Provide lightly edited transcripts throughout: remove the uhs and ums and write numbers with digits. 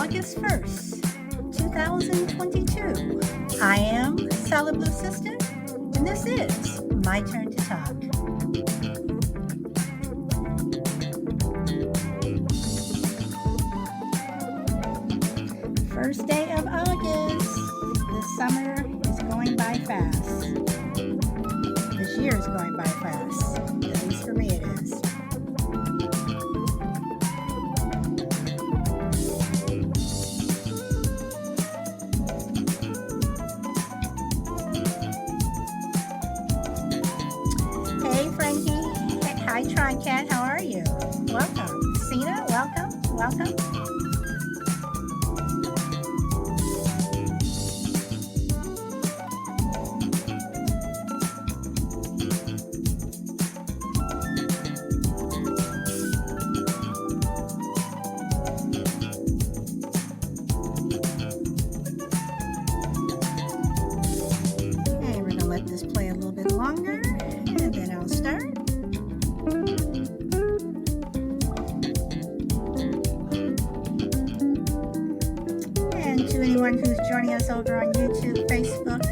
August 1st, 2022. I am Salad Blue Sister, and this is My Turn to Talk. First day of August. This summer is going by fast. This year is going by fast. At least for me it is. Hey Frankie. Hi Tron Cat, how are you? Welcome. Cena, welcome. Okay, we're gonna let this play a little bit longer and then I'll start. And to anyone who's joining us over on YouTube, Facebook,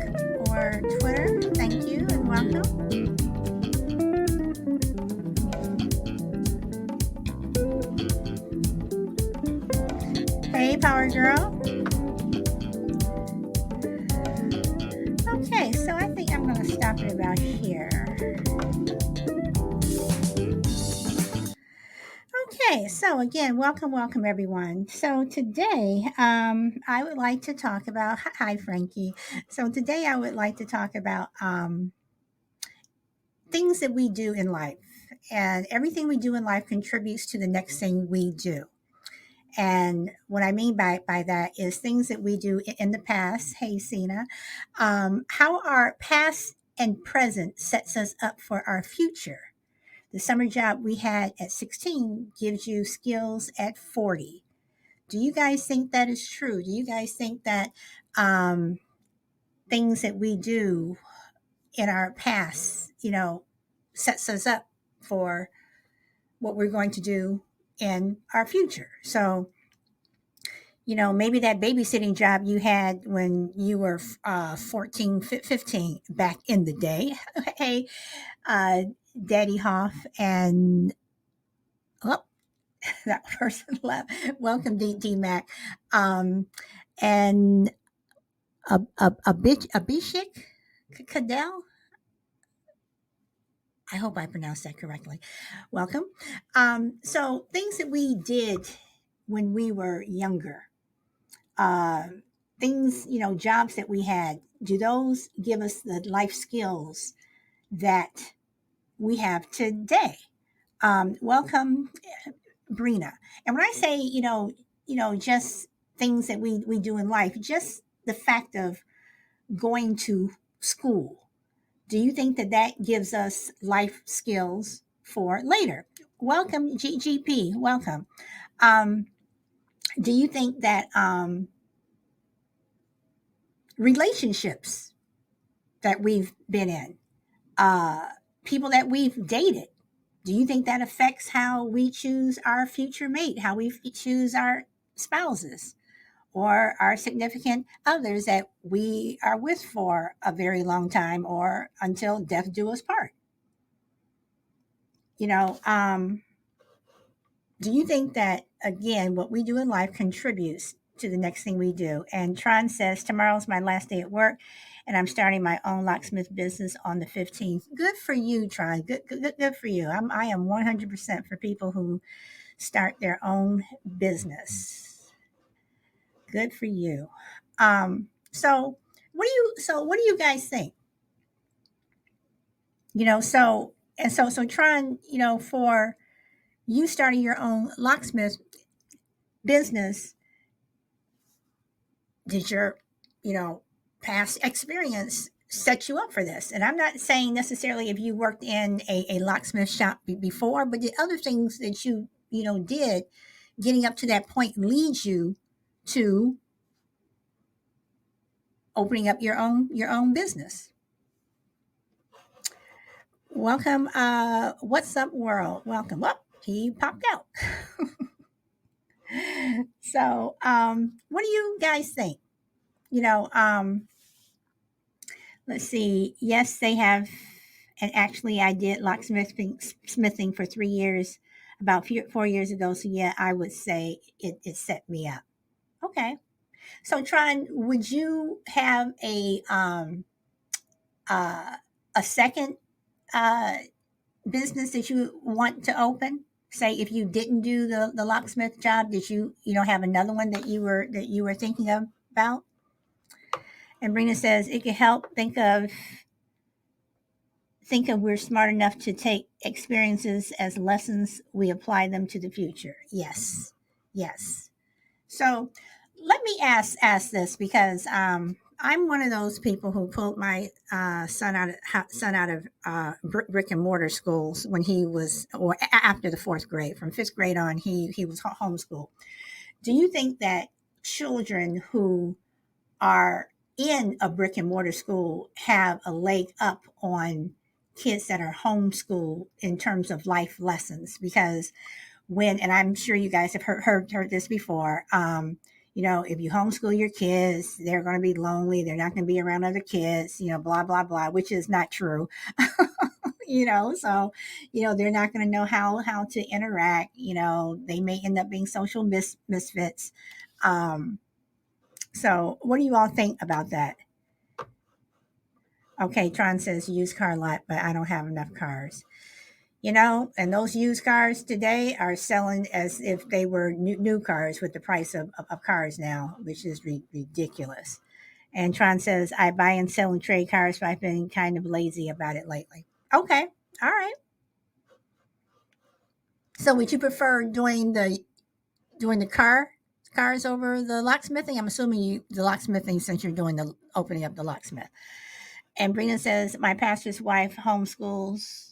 or Twitter, thank you and welcome. Hey, Power Girl. Okay, so I think I'm going to stop it about here. Okay, so again, welcome everyone. So today, I would like to talk about. Hi, Frankie. So today, I would like to talk about things that we do in life, and everything we do in life contributes to the next thing we do. And what I mean by that is things that we do in the past. Hey, Cena, how our past and present sets us up for our future. The summer job we had at 16 gives you skills at 40. Do you guys think that is true? Do you guys think that um, things that we do in our past, sets us up for what we're going to do in our future? So, maybe that babysitting job you had when you were 14, 15 back in the day. Hey, uh, Daddy Hoff and, oh, that person left. Welcome, D Mac. And Abhishek Cadell. I hope I pronounced that correctly. Welcome. So things that we did when we were younger, uh, things, jobs that we had, do those give us the life skills that we have today? Welcome, Brina. And when I say, just things that we do in life, just the fact of going to school, do you think that that gives us life skills for later? Welcome, GGP. Welcome. Um, do you think that relationships that we've been in, uh, people that we've dated, do you think that affects how we choose our future mate, how we choose our spouses or our significant others that we are with for a very long time or until death do us part? You know, do you think that, again, what we do in life contributes to the next thing we do? And Tron says, tomorrow's my last day at work and I'm starting my own locksmith business on the 15th. Good for you, Tron. Good for you. I am 100% for people who start their own business. Good for you. So what do you guys think? So Tron, for you starting your own locksmith business, did your, you know, past experience set you up for this? And I'm not saying necessarily if you worked in a locksmith shop before, but the other things that you did getting up to that point leads you to opening up your own business. Welcome, what's up world? Welcome. Well, he popped out. So, what do you guys think? You know, let's see. Yes, they have, and actually, I did locksmithing for 3 years, about 4 years ago. So, yeah, I would say it set me up. Okay. So, Tron, would you have uh, a second uh, business that you want to open? Say, if you didn't do the locksmith job, did you have another one that you were thinking about? And Brina says it could help think of we're smart enough to take experiences as lessons, we apply them to the future. Yes. Yes. So let me ask this, because I'm one of those people who pulled my son out of brick and mortar schools when he was, or after the fourth grade. From fifth grade on, he was homeschooled. Do you think that children who are in a brick and mortar school have a leg up on kids that are homeschooled in terms of life lessons? Because and I'm sure you guys have heard this before. If you homeschool your kids, they're going to be lonely. They're not going to be around other kids. Blah blah blah, which is not true. So they're not going to know how to interact. They may end up being social misfits. Um, so, what do you all think about that? Okay, Tron says used car lot, but I don't have enough cars. And those used cars today are selling as if they were new cars with the price of cars now, which is ridiculous. And Tron says, I buy and sell and trade cars, but I've been kind of lazy about it lately. Okay, all right. So, would you prefer doing the cars over the locksmithing? I'm assuming the locksmithing, since you're doing the opening up the locksmith. And Brina says, my pastor's wife homeschools,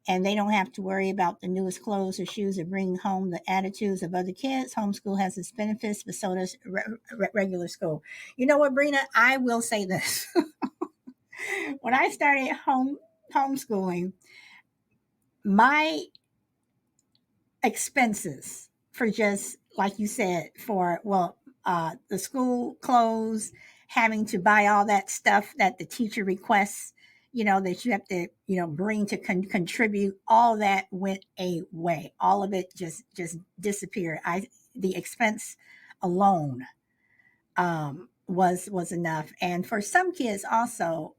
and they don't have to worry about the newest clothes or shoes or bring home the attitudes of other kids. Homeschool has its benefits, but so does regular school. You know what, Brina? I will say this. When I started homeschooling, my expenses for, just like you said, for, the school clothes, having to buy all that stuff that the teacher requests, that you have to bring to contribute, all that went away. All of it just disappeared. The expense alone was enough. And for some kids also,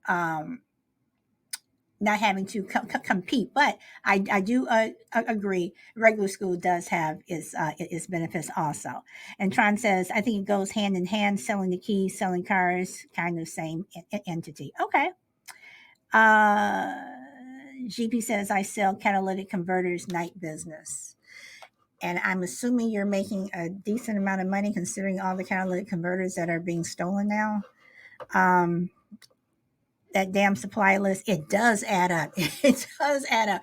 not having to compete. But I do agree. Regular school does have its benefits also. And Tron says, I think it goes hand in hand. Selling the keys, selling cars, kind of same entity. Okay. Uh, GP says, I sell catalytic converters, night business. And I'm assuming you're making a decent amount of money considering all the catalytic converters that are being stolen now. Um, that damn supply list, it does add up. It does add up.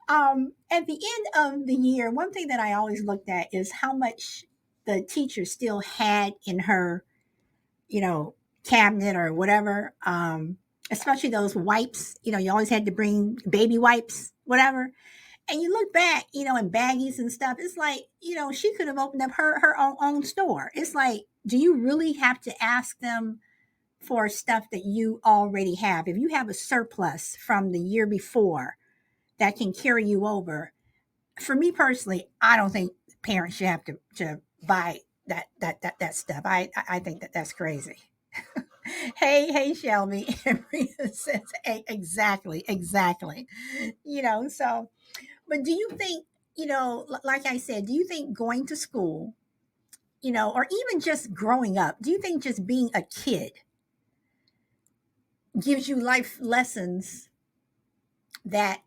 And at the end of the year, one thing that I always looked at is how much the teacher still had in her, you know, cabinet or whatever. Especially those wipes. You always had to bring baby wipes, whatever. And you look back, in baggies and stuff. It's like, she could have opened up her own store. It's like, do you really have to ask them for stuff that you already have? If you have a surplus from the year before that can carry you over, for me personally, I don't think parents should have to buy that stuff. I think that's crazy. Hey, Shelby. Rita says, "Hey, exactly. So, but do you think, like I said, do you think going to school, or even just growing up, do you think just being a kid gives you life lessons that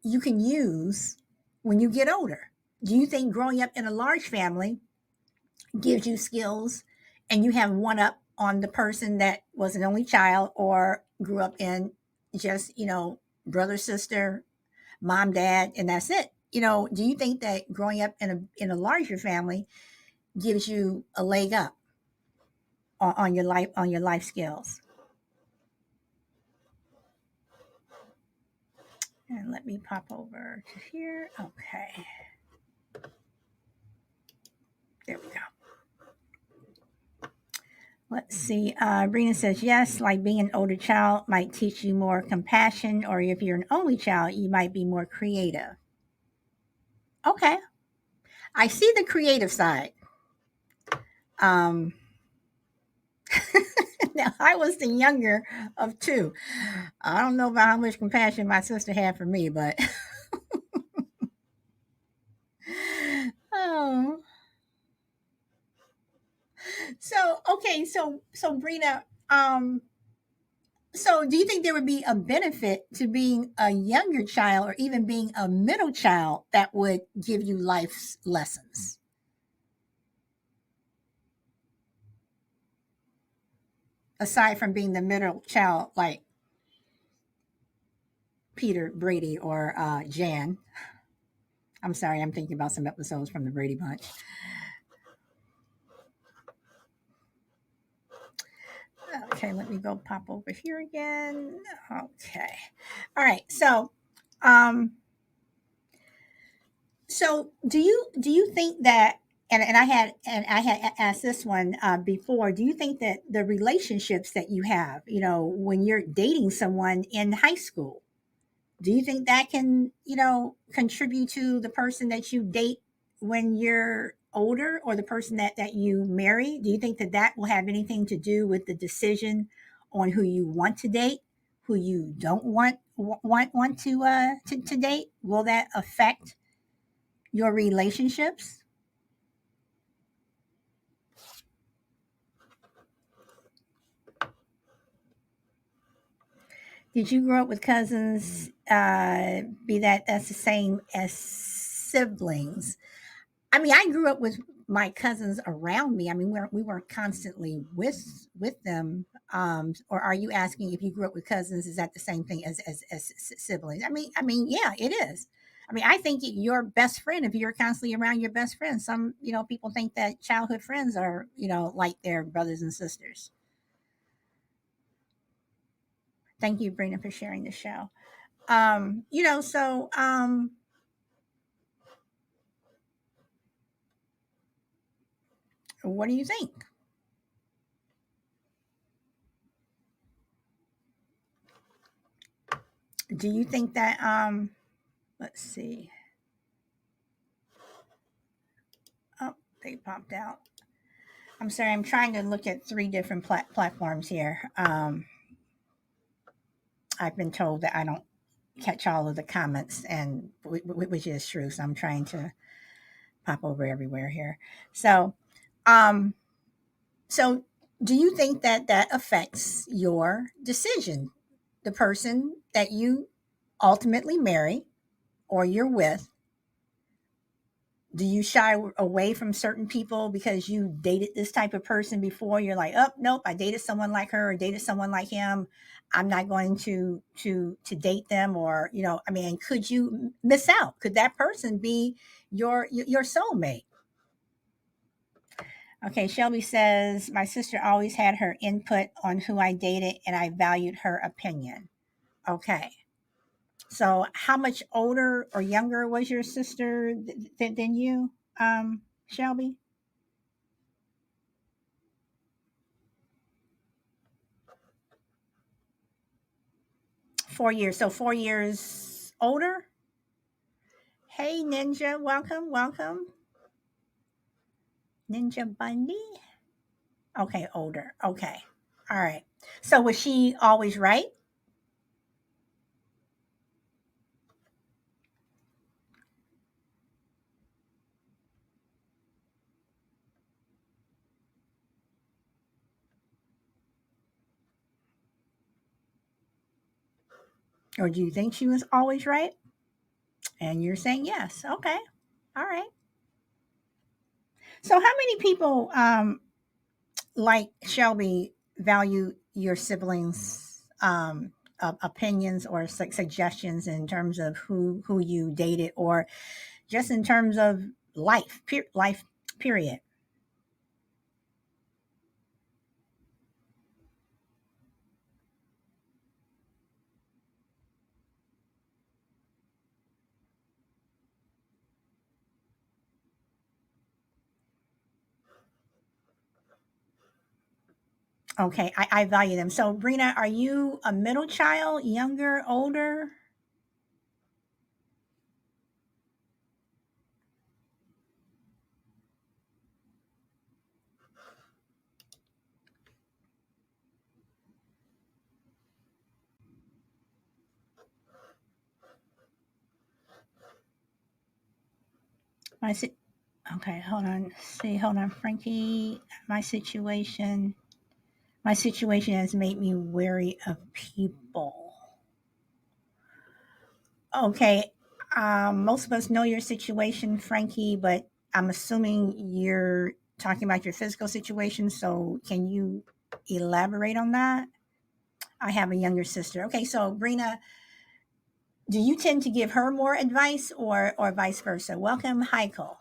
you can use when you get older? Do you think growing up in a large family gives you skills and you have one up on the person that was an only child or grew up in just, brother, sister, mom, dad, and that's it? Do you think that growing up in a larger family gives you a leg up on your life skills? And let me pop over to here. Okay. There we go. Let's see. Brina says, yes, like being an older child might teach you more compassion, or if you're an only child, you might be more creative. Okay. I see the creative side. Um, Now, I was the younger of two. I don't know about how much compassion my sister had for me, but oh, so okay, so Brina, so do you think there would be a benefit to being a younger child or even being a middle child that would give you life's lessons? Aside from being the middle child like Peter, Brady, or Jan. I'm sorry, I'm thinking about some episodes from the Brady Bunch. Okay, let me go pop over here again. Okay. All right. Um, so do you think that and I had asked this one before. Do you think that the relationships that you have, when you're dating someone in high school, do you think that can, contribute to the person that you date when you're older, or the person that you marry? Do you think that that will have anything to do with the decision on who you want to date, who you don't want to date? Will that affect your relationships? Did you grow up with cousins? Be that's the same as siblings? I mean, I grew up with my cousins around me. I mean, we weren't constantly with them. Or are you asking if you grew up with cousins? Is that the same thing as siblings? I mean, yeah, it is. I mean, I think your best friend, if you're constantly around your best friend, some people think that childhood friends are like their brothers and sisters. Thank you, Brina, for sharing the show. What do you think? Do you think that let's see. Oh, they popped out. I'm sorry, I'm trying to look at three different platforms here. I've been told that I don't catch all of the comments, and which is true. So I'm trying to pop over everywhere here. So, um, so do you think that that affects your decision? The person that you ultimately marry or you're with, do you shy away from certain people because you dated this type of person before? You're like, oh nope, I dated someone like her or dated someone like him. I'm not going to date them. Or I mean, could you miss out? Could that person be your soulmate? Okay, Shelby says my sister always had her input on who I dated, and I valued her opinion. Okay, so how much older or younger was your sister than you, Shelby? 4 years. So 4 years older. Hey, Ninja, welcome, welcome, Ninja Bundy. Okay, older. Okay, all right. So was she always right, or do you think she was always right? And you're saying yes. Okay, all right. So how many people, like Shelby, value your siblings' opinions or suggestions in terms of who you dated, or just in terms of life period? Okay, I value them. So, Brina, are you a middle child, younger, older? My si- okay, hold on. See, hold on, Frankie. My situation. My situation has made me wary of people. Okay, most of us know your situation, Frankie, but I'm assuming you're talking about your physical situation. So, can you elaborate on that? I have a younger sister. Okay, so Brina, do you tend to give her more advice or vice versa? Welcome, Heiko.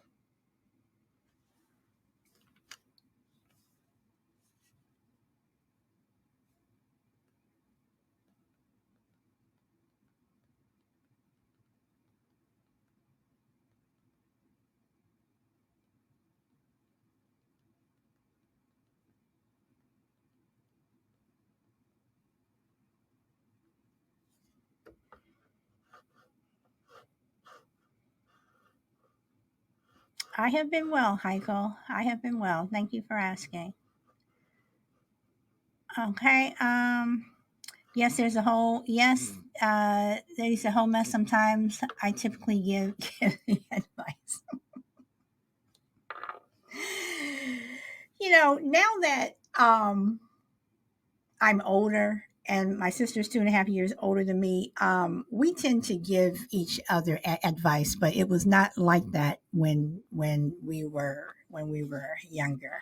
I have been well, Heiko. I have been well. Thank you for asking. Okay. Yes, there's a whole yes. There's a whole mess. Sometimes I typically give give the advice. Now that I'm older and my sister's 2.5 years older than me, we tend to give each other advice, but it was not like that when we were younger.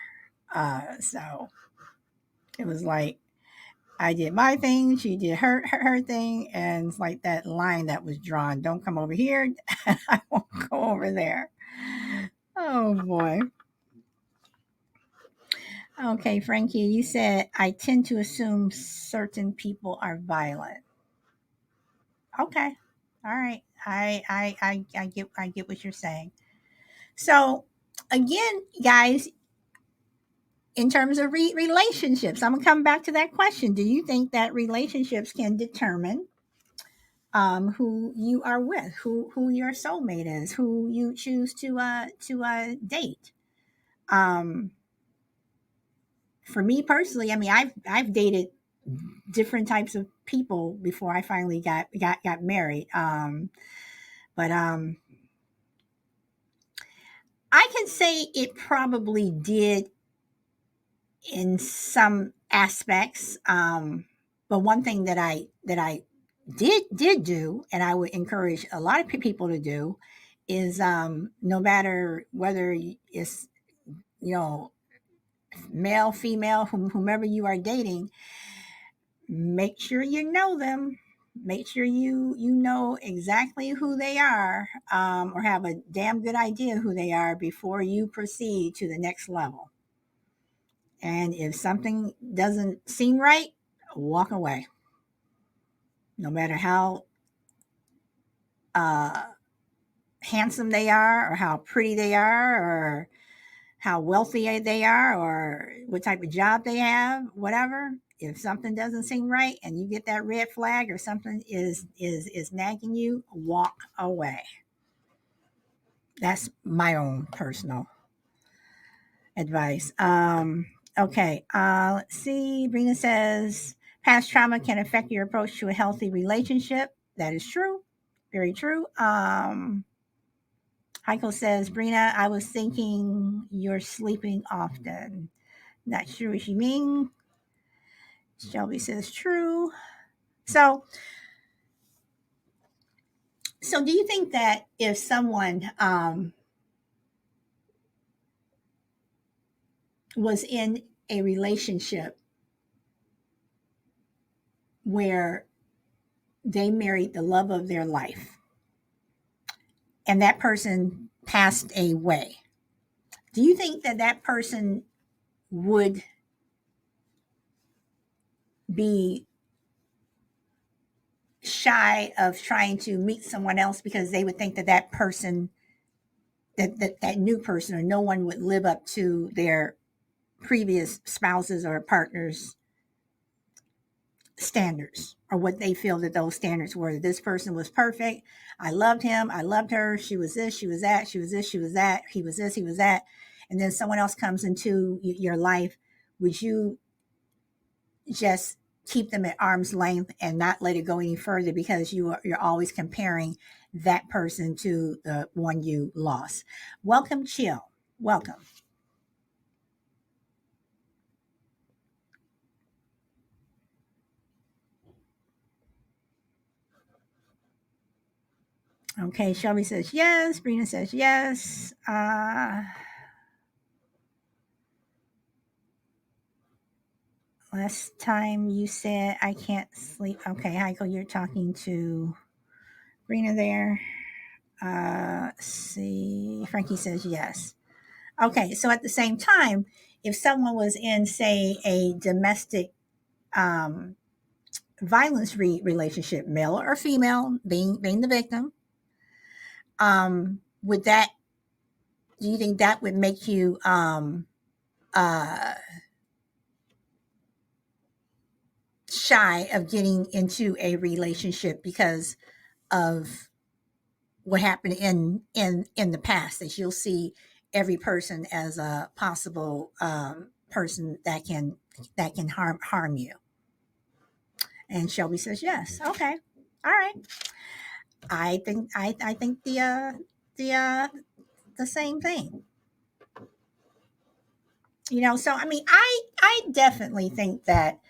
So it was like I did my thing, she did her thing, and it's like that line that was drawn. Don't come over here. I won't go over there. Oh boy. Okay, Frankie, you said I tend to assume certain people are violent. Okay. All right. I get what you're saying. So again, guys, in terms of relationships, I'm gonna come back to that question. Do you think that relationships can determine who you are with, who your soulmate is, who you choose to date? Um, for me personally, I mean, I've dated different types of people before I finally got married. But I can say it probably did in some aspects. But one thing that I did do, and I would encourage a lot of people to do, is no matter whether it's you know male, female, whomever you are dating, make sure you know them. Make sure you know exactly who they are, or have a damn good idea who they are before you proceed to the next level. And if something doesn't seem right, walk away. No matter how uh, handsome they are, or how pretty they are, or how wealthy they are, or what type of job they have, whatever. If something doesn't seem right and you get that red flag or something is nagging you, walk away. That's my own personal advice. Okay. Let's see. Brina says past trauma can affect your approach to a healthy relationship. That is true. Very true. Heiko says, Brina, I was thinking you're sleeping often. Not sure what you mean. Shelby says true. So, so do you think that if someone was in a relationship where they married the love of their life and that person passed away, do you think that that person would be shy of trying to meet someone else because they would think that that person, that new person or no one would live up to their previous spouses or partners standards, or what they feel that those standards were. This person was perfect. I loved him. I loved her. She was this, she was that, she was this, she was that. He was this, he was that. And then someone else comes into your life. Would you just keep them at arm's length and not let it go any further, because you're always comparing that person to the one you lost? Welcome, Chill. Welcome. Okay, Shelby says yes. Brina says yes. Last time you said I can't sleep. Okay, Heiko, you're talking to Brina there. See, Frankie says yes. Okay, so at the same time, if someone was in, say, a domestic um, violence relationship, male or female, being the victim, would that, do you think that would make you uh, shy of getting into a relationship because of what happened in the past, that you'll see every person as a possible person that can harm you? And Shelby says yes. Okay, all right. I think the the same thing. So I mean, I definitely think that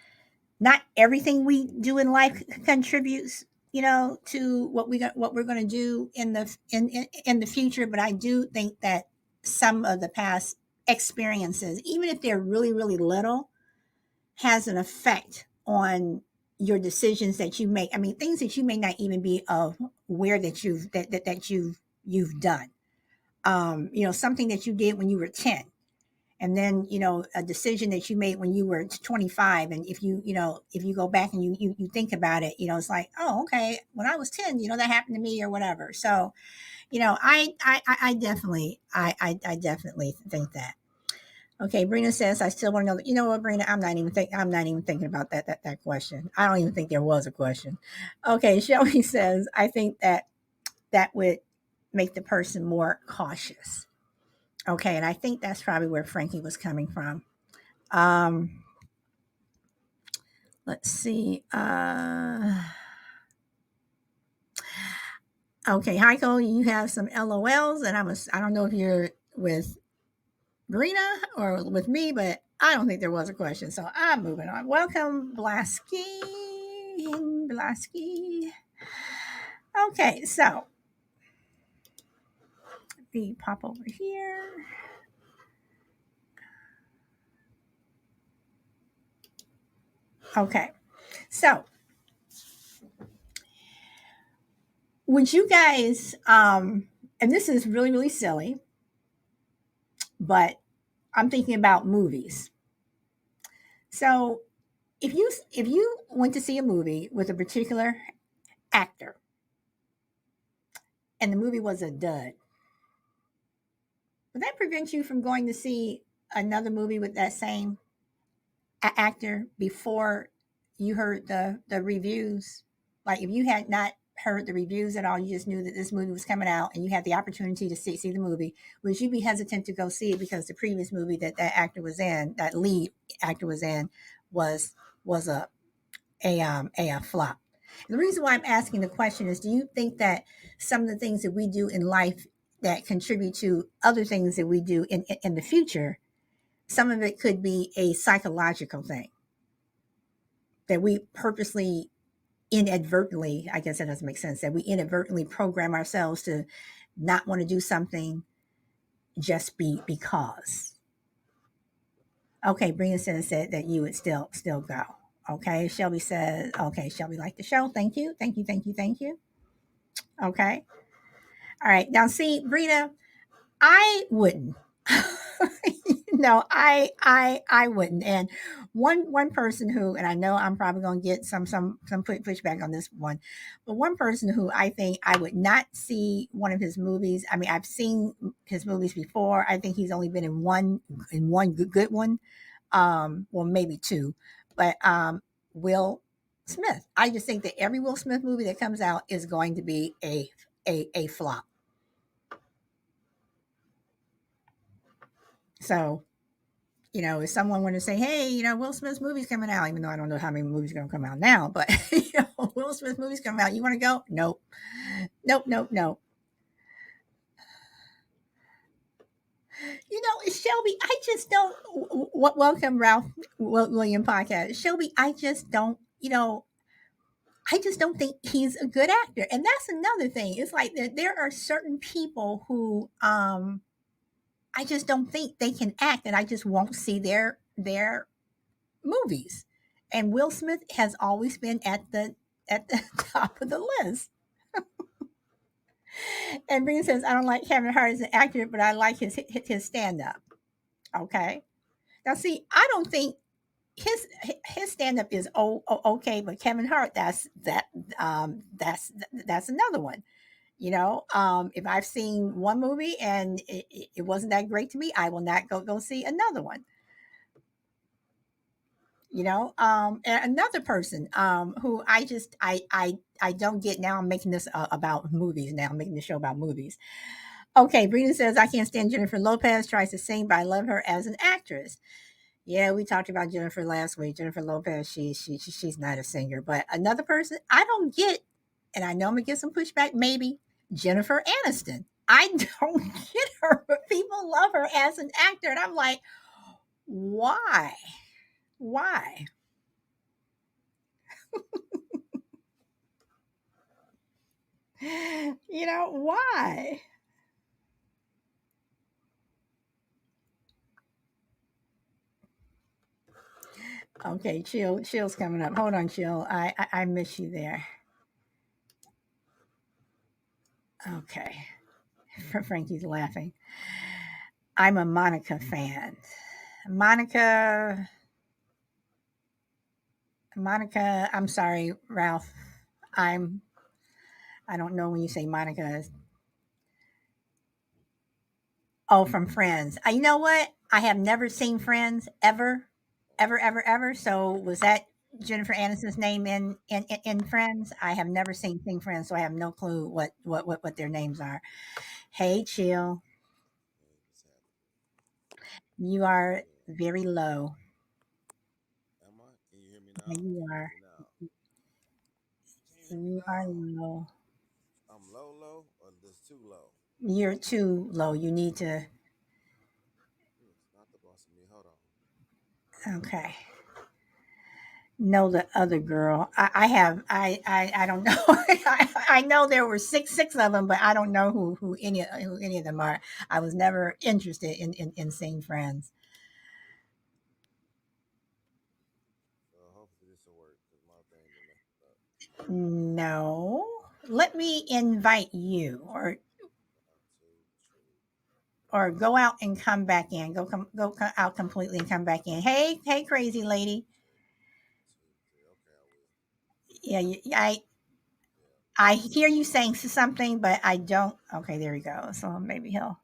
not everything we do in life contributes, to what we're going to do in the future. But I do think that some of the past experiences, even if they're really really little, has an effect on your decisions that you make. I mean, things that you may not even be aware that you've done. Something that you did when you were 10, and then a decision that you made when you were 25. And if you go back and you think about it, it's like, oh, okay, when I was 10, that happened to me or whatever. So I definitely I definitely think that. Okay, Brina says, I still want to know. You know what, Brina? I'm not even thinking about that question. I don't even think there was a question. Okay, Shelby says, I think that would make the person more cautious. Okay, and I think that's probably where Frankie was coming from. Um, let's see. Okay, Heiko, you have some LOLs, and I don't know if you're with Brina or with me, but I don't think there was a question, so I'm moving on. Welcome, Blasky. Blasky. Okay, so let me pop over here. Okay, so would you guys, and this is really, really silly, but I'm thinking about movies. So if you went to see a movie with a particular actor and the movie was a dud, would that prevent you from going to see another movie with that same actor before you heard the reviews? Like, if you had not heard the reviews at all, you just knew that this movie was coming out and you had the opportunity to see the movie, would you be hesitant to go see it because the previous movie that actor was in, that lead actor was in, was a flop? And the reason why I'm asking the question is, do you think that some of the things that we do in life that contribute to other things that we do in the future, some of it could be a psychological thing that we purposely, inadvertently, I guess that doesn't make sense, that we inadvertently program ourselves to not want to do something just because? Okay, Brian said that you would still go. Okay, Shelby says, okay, Shelby liked the show. Thank you, thank you, thank you, thank you. Okay, all right. Now, see, Brina, I wouldn't. No, I wouldn't. And one person who, and I know I'm probably going to get some pushback on this one, but one person who I think I would not see one of his movies. I mean, I've seen his movies before. I think he's only been in one good one, well, maybe two, but Will Smith. I just think that every Will Smith movie that comes out is going to be a flop. So, if someone were to say, "Hey, Will Smith's movie's coming out," even though I don't know how many movies are going to come out now, but Will Smith movie's coming out. You want to go? Nope, nope, nope, nope. Shelby, I just don't. Welcome, Ralph William podcast. Shelby, I just don't. I just don't think he's a good actor, and that's another thing. It's like there are certain people who I just don't think they can act, and I just won't see their movies. And Will Smith has always been at the top of the list. And Brina says, "I don't like Kevin Hart as an actor, but I like his stand up." Okay, now see, I don't think his stand up is okay, but Kevin Hart, that's another one. If I've seen one movie and it wasn't that great to me, I will not go see another one. And another person who I don't get. Now I'm making this about movies. Now I'm making the show about movies. Okay, Brina says, "I can't stand Jennifer Lopez, tries to sing, but I love her as an actress." Yeah, we talked about Jennifer last week. Jennifer Lopez, she's not a singer. But another person I don't get, and I know I'm gonna get some pushback, maybe Jennifer Aniston. I don't get her, but people love her as an actor, and I'm like, why? Why? Why? Okay, chill's coming up. Hold on, chill. I miss you there. Okay. Frankie's laughing. I'm a Monica fan. Monica, Monica, I'm sorry, Ralph. I'm I don't know when you say Monica. Oh, from Friends. You know what? I have never seen Friends ever, ever, ever, ever. So was that Jennifer Aniston's name in Friends? I have never seen Friends, so I have no clue what their names are. Hey, chill. Hey, what's happening? You are very low. Am I? Can you hear me Yeah, now? you Can you hear are. me now? Can you hear me You are now? low. I'm low, low, or just too low? You're too low. You need to. It's not the boss of me. Hold on. Okay. No, the other girl. I have. I don't know. I know there were six of them, but I don't know who any of them are. I was never interested in seeing Friends. Hopefully this will work because my thing been messing up. No. Let me invite you, One, two, three. or go out and come back in. Out completely and come back in. Hey, crazy lady. Check. One, two, three. Okay, I will. Yeah, I Yeah. I hear you saying something, but I don't. Okay, there we go. So maybe he'll.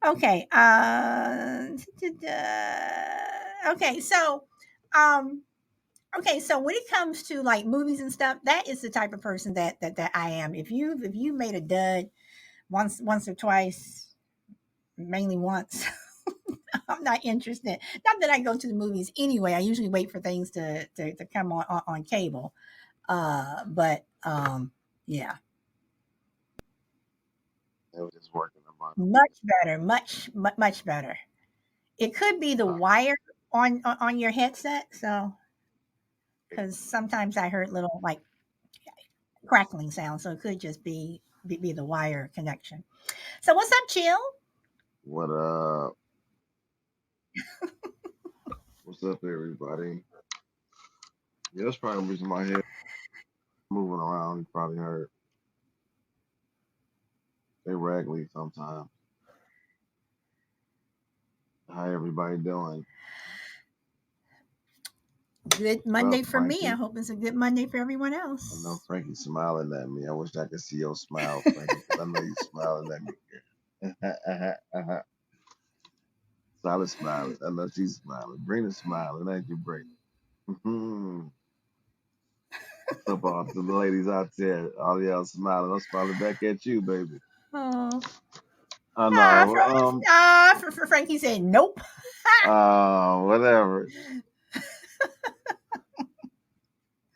Okay. Okay. Um, okay. So when it comes to like movies and stuff, that is the type of person that I am. If you made a dud once or twice, mainly once, I'm not interested. Not that I go to the movies anyway. I usually wait for things to come on cable. But yeah, It was just working on my much better, much better. It could be the uh, wire on your headset. So because sometimes I heard little like crackling sounds, so it could just be the wire connection. So what's up, Chill? what up? What's up, everybody? Yeah, that's probably the reason my head moving around. You probably heard they raggly sometimes. How everybody doing? Good What up, Monday for me. I Frankie? hope it's a good Monday for everyone I know else. Frankie's smiling at me. I wish I could see your smile, Frankie, because I know you're smiling at me. Solid smiling. I know she's smiling. Brina's smiling. Thank you, Brina. Up all to the ladies out there, all y'all smiling. I'm smiling back at you, baby. Oh. I Ah, know. Frankie said nope. Whatever.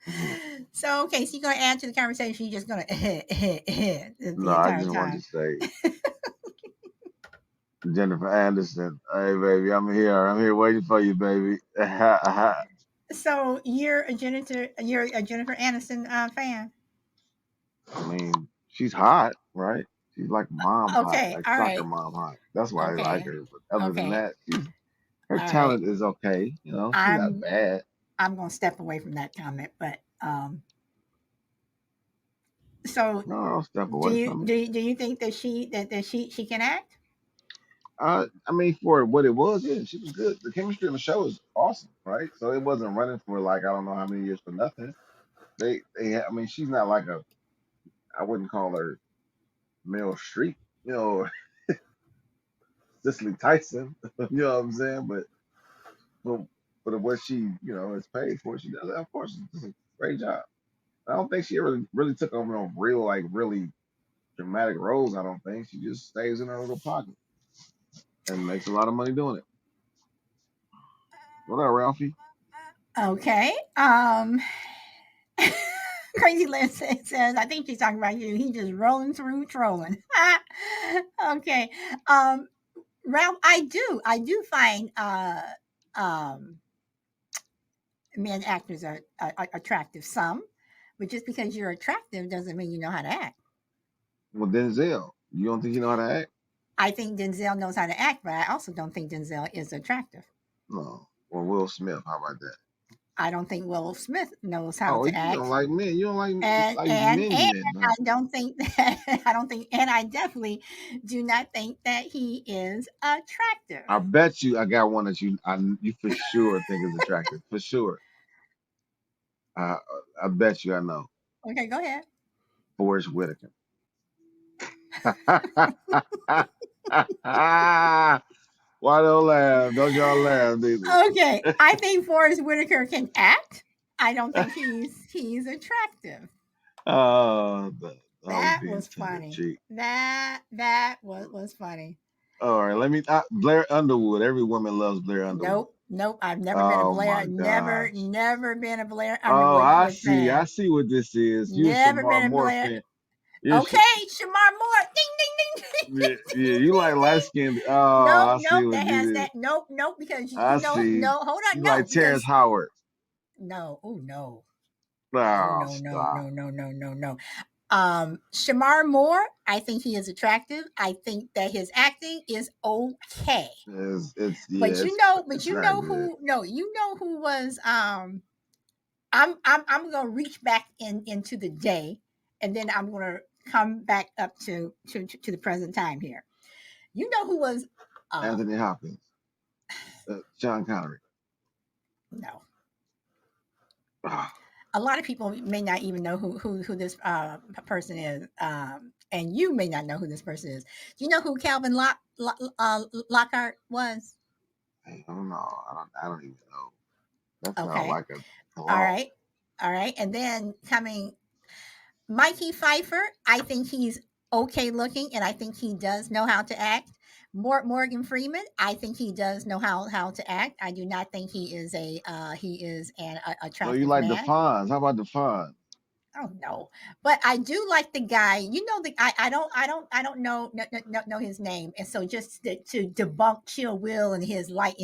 Mhm. So okay, so you're gonna add to the conversation. You're just gonna No, the I entire just wanted to time. say, Jennifer Anderson. Hey, baby, I'm here. I'm here waiting for you, baby. I So you're a Jennifer Aniston fan. mean, she's hot, right? She's like mom hot, Okay, like all soccer right. mom hot. That's why I like Okay, her. But other than okay, that, her all right. talent is okay. You know, she's not I'm bad. I'm gonna step away from that comment, but so No, I'll step do away you from it. do you, do you think that she can act? I mean, for what it was, yeah, she was good. The chemistry in the show is awesome, right? So it wasn't running for like I don't know how many years for nothing. I mean, she's not like a. I wouldn't call her Meryl Streep, you know, Cicely Tyson, you know what I'm saying? But but what she, is paid for, she does. Of course, it's a great job. I don't think she ever really took on no real, like, really dramatic roles. I don't think she just stays in her little pocket and makes a lot of money doing it. What up, Ralphie? Okay. Crazy Liz says, I think she's talking about you. He just rolling through trolling. Okay. Um, Ralph, I do find um men actors are attractive. Some, but just because you're attractive doesn't mean you know how to act. Well, Denzel, you don't think you know how to act? I think Denzel knows how to act, but I also don't think Denzel is attractive. No. Well, Will Smith, how about that? I don't think Will Smith knows how Oh, to you don't act. like men. You don't like And men, huh? I don't think that I don't think and I definitely do not think that he is attractive. I bet you I got one that you for sure think is attractive. For sure. I I bet you I know. Okay, go ahead. Forrest Whitaker. Why don't laugh? Don't y'all laugh, neither. Okay, I think Forrest Whitaker can act. I don't think he's attractive. I was That being was tongue in funny. cheek. That was funny. All right, Blair Underwood. Every woman loves Blair Underwood. Nope, nope. I've never been a Oh Blair. my Never, gosh. never been a Blair Oh, Underwood I wood see. I fan. see what this is. You're a Never Shamar been a Moore Blair. fan. You're Okay, Shamar Moore. Ding, ding, ding, ding, yeah, ding, yeah, ding, you like ding, light ding. skinned. Oh, Nope, I see nope. what That you has did. that. Nope, nope. Because I you know, see. no, hold on, You no, like Terrence because Howard. no, oh no, no, Oh, no, no, stop. no, no, no, no, no. Shamar Moore, I think he is attractive. I think that his acting is okay. Yeah, But it's you not know good. who no, you know who was I'm gonna reach back into the day and then I'm gonna come back up to the present time here. You know who was Anthony Hopkins, Sean Connery. no. Ah, A lot of people may not even know who this person is, and you may not know who this person is. Do you know who Calvin Lockhart was? I don't know. I don't even know. That sounds Okay, like a all clown. right, all right. And then coming Mikey Pfeiffer, I think he's okay looking, and I think he does know how to act. Morgan Freeman, I think he does know how to act. I do not think he is an So you attractive like the man. Fonz? How about the Fonz? Oh no, but I do like the guy. You know the I don't know his name, and so just to debunk Chill Will and his light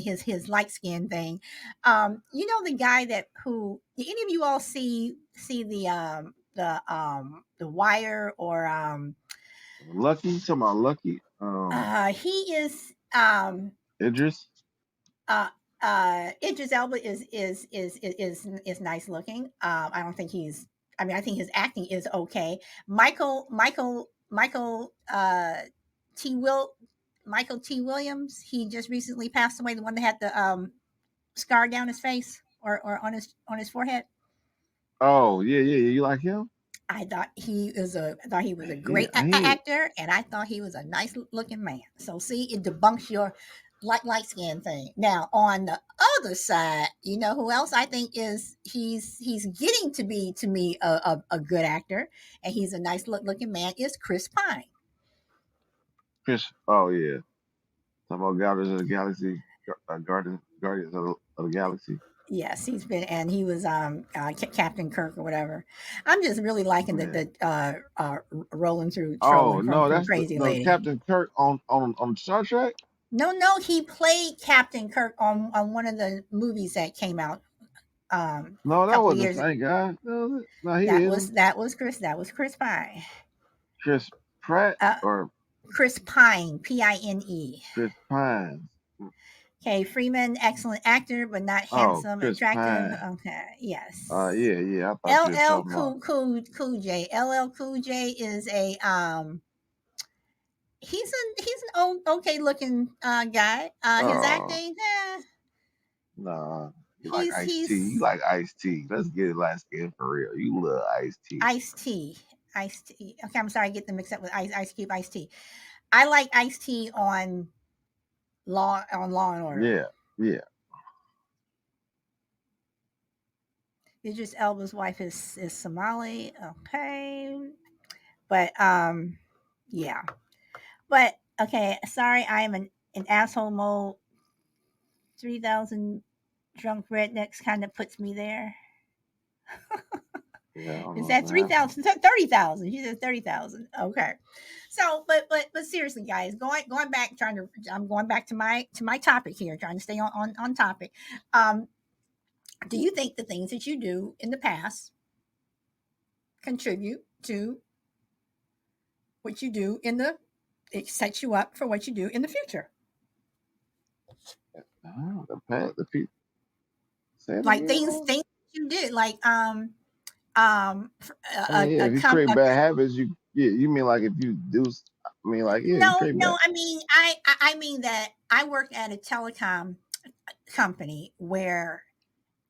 skin thing, you know the guy that who did any of you all see the Wire or Lucky? You talking about Lucky? he is Idris? uh Idris Elba is nice looking. I don't think he's. I mean, I think his acting is okay. Michael T. Will Michael T. Williams. He just recently passed away. The one that had the scar down his face or on his forehead. Oh, yeah, yeah, yeah. You like him? I thought he was a He, great he, actor, and I thought he was a nice looking man. So see, it debunks your. light skin thing. Now on the other side, you know who else I think is he's getting to be to me a good actor, and he's a nice looking man. Is Chris Pine? Chris. Oh yeah. Talking about Guardians of the Galaxy, Guardians of the Galaxy. Yes, he's been, and he was Captain Kirk or whatever. I'm just really liking Yeah. rolling through Oh trolling no, from that's the Crazy no Lady. Captain Kirk on Star Trek. No, no, he played Captain Kirk on one of the movies that came out No, a that couple of wasn't the years. same guy. No, he didn't. That was Chris Pine. Chris Pratt Uh, or Chris Pine, Pine. Chris Pine. Okay, Freeman, excellent actor, but not Oh, handsome, Chris attractive. Pine. Okay, yes. Yeah, yeah. I thought you were LL talking about. Cool J. LL Cool J is a he's an old, okay looking guy. His Oh, acting, nah. You like he's Ice T? You like Ice T? Let's get it last skin for real. You love Ice T. Ice T. Ice T. Okay, I'm sorry, I get them mixed up with Ice Cube, Ice T. I like Ice T on Law and Order. Yeah, yeah. Idris Elba's wife is Somali. Okay, but yeah, but okay. Sorry, I am an asshole mode. 3,000 drunk rednecks kind of puts me there. Yeah, I don't Is know that what happened. 3,000? 30,000. She said 30,000. Okay. So, but seriously, guys, going back, I'm going back to my topic here, trying to stay on topic. Um, do you think the things that you do in the past contribute to what you do in the it sets you up for what you do in the future? Oh, the people. Say it Like again. things you did, like I mean, yeah, if you create bad habits, you mean like if you do, I mean, like, yeah, you no, create no. bad. I mean, I mean that I worked at a telecom company where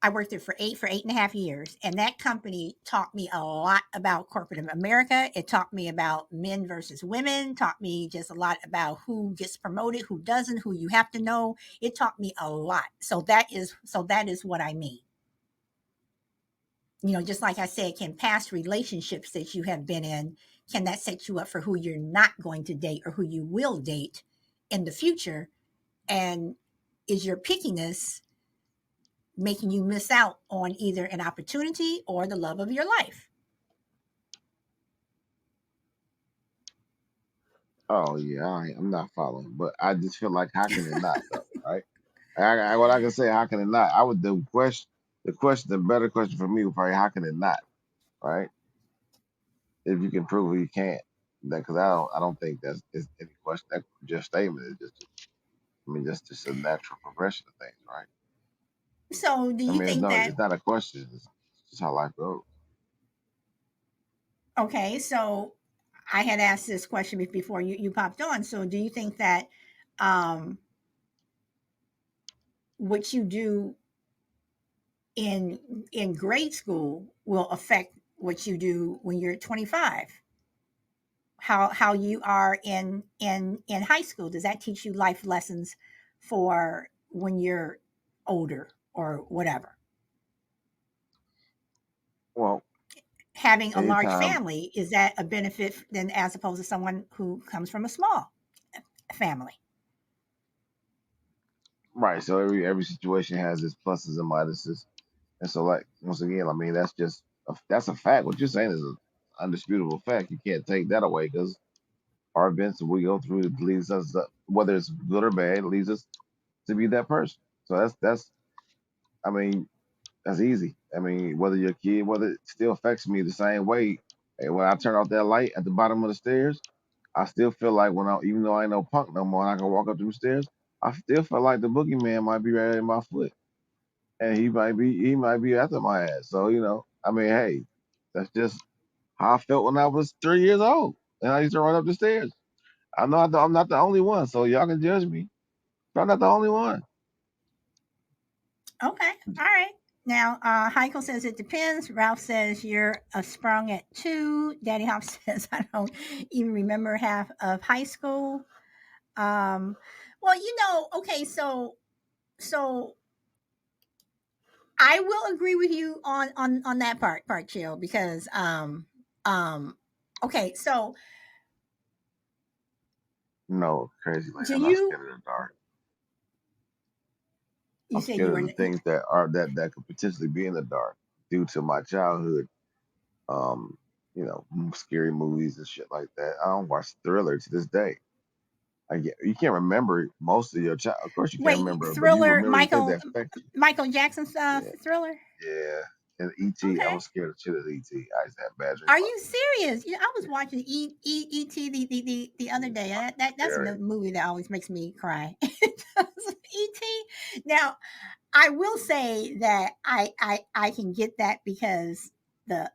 I worked there for 8.5 years, and that company taught me a lot about corporate America. It taught me about men versus women. Taught me just a lot about who gets promoted, who doesn't, who you have to know. It taught me a lot. That is what I mean. You know, just like I said, can past relationships that you have been in, can that set you up for who you're not going to date or who you will date in the future? And is your pickiness making you miss out on either an opportunity or the love of your life? Oh yeah, I'm not following, but I just feel like how can it not though, right? What I can say, how can it not? I would the better question for me would probably how can it not, right? If you can prove it, you can't. Because I don't think that's is any question. That just statement is just, I mean, just a natural progression of things, right? So, do I you mean, think that? it's not a question. It's just how life goes. Okay, so I had asked this question before you popped on. So, do you think that um, what you do in grade school will affect what you do when you're 25? How you are in high school, does that teach you life lessons for when you're older or whatever? Well, Having a large anytime, family, is that a benefit than as opposed to someone who comes from a small family? right? So every situation has its pluses and minuses. And so, like once again, I mean that's a fact. What you're saying is an undisputable fact. You can't take that away because our events that we go through leads us, whether it's good or bad, leads us to be that person. So that's I mean that's easy. I mean whether you're a kid, whether it still affects me the same way. And when I turn off that light at the bottom of the stairs, I still feel like even though I ain't no punk no more, and I can walk up them stairs, I still feel like the boogeyman might be right at my foot and he might be after my ass. So I mean, hey, that's just how I felt when I was 3 years old, and I used to run up the stairs. I know I'm not the only one, so y'all can judge me, but I'm not the only one. Okay, all right. Now, Heiko says it depends. Ralph says you're a sprung at 2. Daddy Hop says I don't even remember half of high school. Um, Well, okay, so I will agree with you on that part, Chill, because um okay, so No, crazy lady. do I'm not you scared of the dark. you I'm said you scared were of the things that could potentially be in the dark due to my childhood. Um, scary movies and shit like that. I don't watch Thriller to this day. You can't remember most of your child. Of course, you can't wait, remember, but you Thriller, remember the things that affect you. Michael Jackson stuff, Yeah, Thriller? yeah. And E.T. I Okay. was scared of shit of E.T. I used to have bad dreams Are about you serious? I was it. watching E.T. the other Yeah, day. it's That's scary. a movie that always makes me cry. E.T. Now, I will say that I can get that because the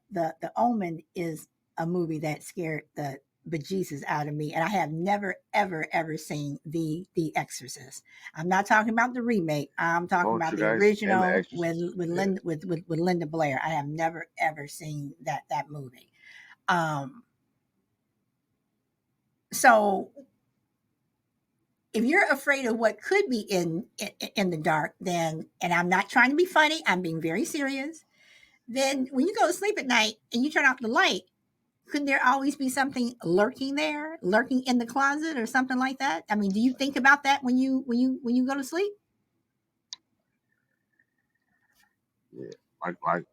Omen is a movie that scared the bejesus out of me, and I have never ever seen the Exorcist. I'm not talking about the remake. I'm talking about the Poltergeist and The original Exorcist. Yeah. With Linda Blair. I have never ever seen that movie. Um, so if you're afraid of what could be in the dark, then, and I'm not trying to be funny, I'm being very serious. Then when you go to sleep at night and you turn off the light, could there always be something lurking there, lurking in the closet or something like that? I mean, do you think about that when you go to sleep? Yeah. Like,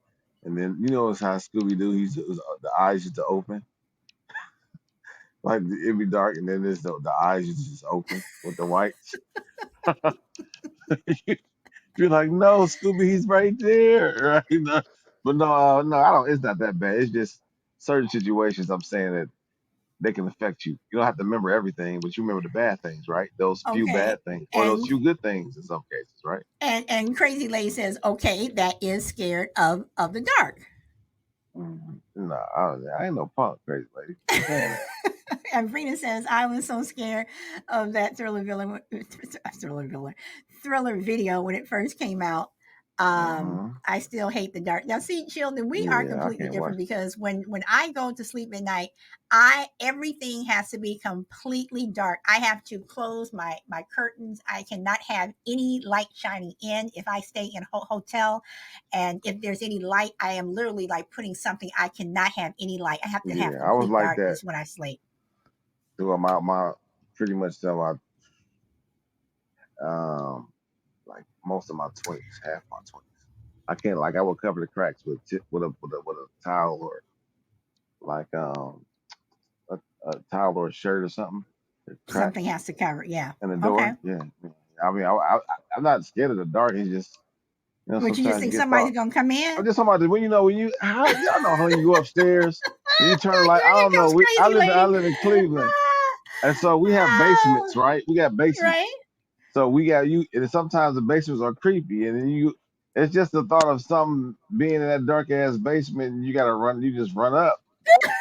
and then it's how Scooby Doo. The eyes used to open. Like it'd be dark, and then the eyes used to just open with the whites. You're like, no, Scooby, he's right there, right? No, but no, no, I don't. It's not that bad. It's just certain situations. I'm saying that they can affect you. You don't have to remember everything, but you remember the bad things, right? Those few Okay. bad things, or those And few good things in some cases, right? Crazy Lady says, okay, that is scared of the dark. No, I ain't no punk, crazy lady. Quit saying that. And Brina says, I was so scared of that thriller video when it first came out. Hmm. I still hate the dark. Now, see, children, we are Yeah, I completely can't watch different that. because when I go to sleep at night, I everything has to be completely dark. I have to close my curtains. I cannot have any light shining in if I stay in a hotel, and if there's any light, I am literally like putting something. I cannot have any light. I have to have Yeah, I was complete like that darkness when I sleep. throughout my pretty much till my like most of my 20s, half my 20s. I can't like I would cover the cracks with a towel or like a towel or a shirt or something. The Something cracks has to cover. Yeah. in the Okay. door. Yeah. I mean, I'm not scared of the dark. It's just But you just sometimes you think get thought. somebody's gonna come I'm in? just talking about when you how y'all know how you go upstairs when you turn the light. I Here don't know. comes crazy I lady. live in Cleveland, and so we have Ah, basements, right? We got basements. right? So we got you, and sometimes the basements are creepy, and then it's just the thought of something being in that dark ass basement, and you just run up,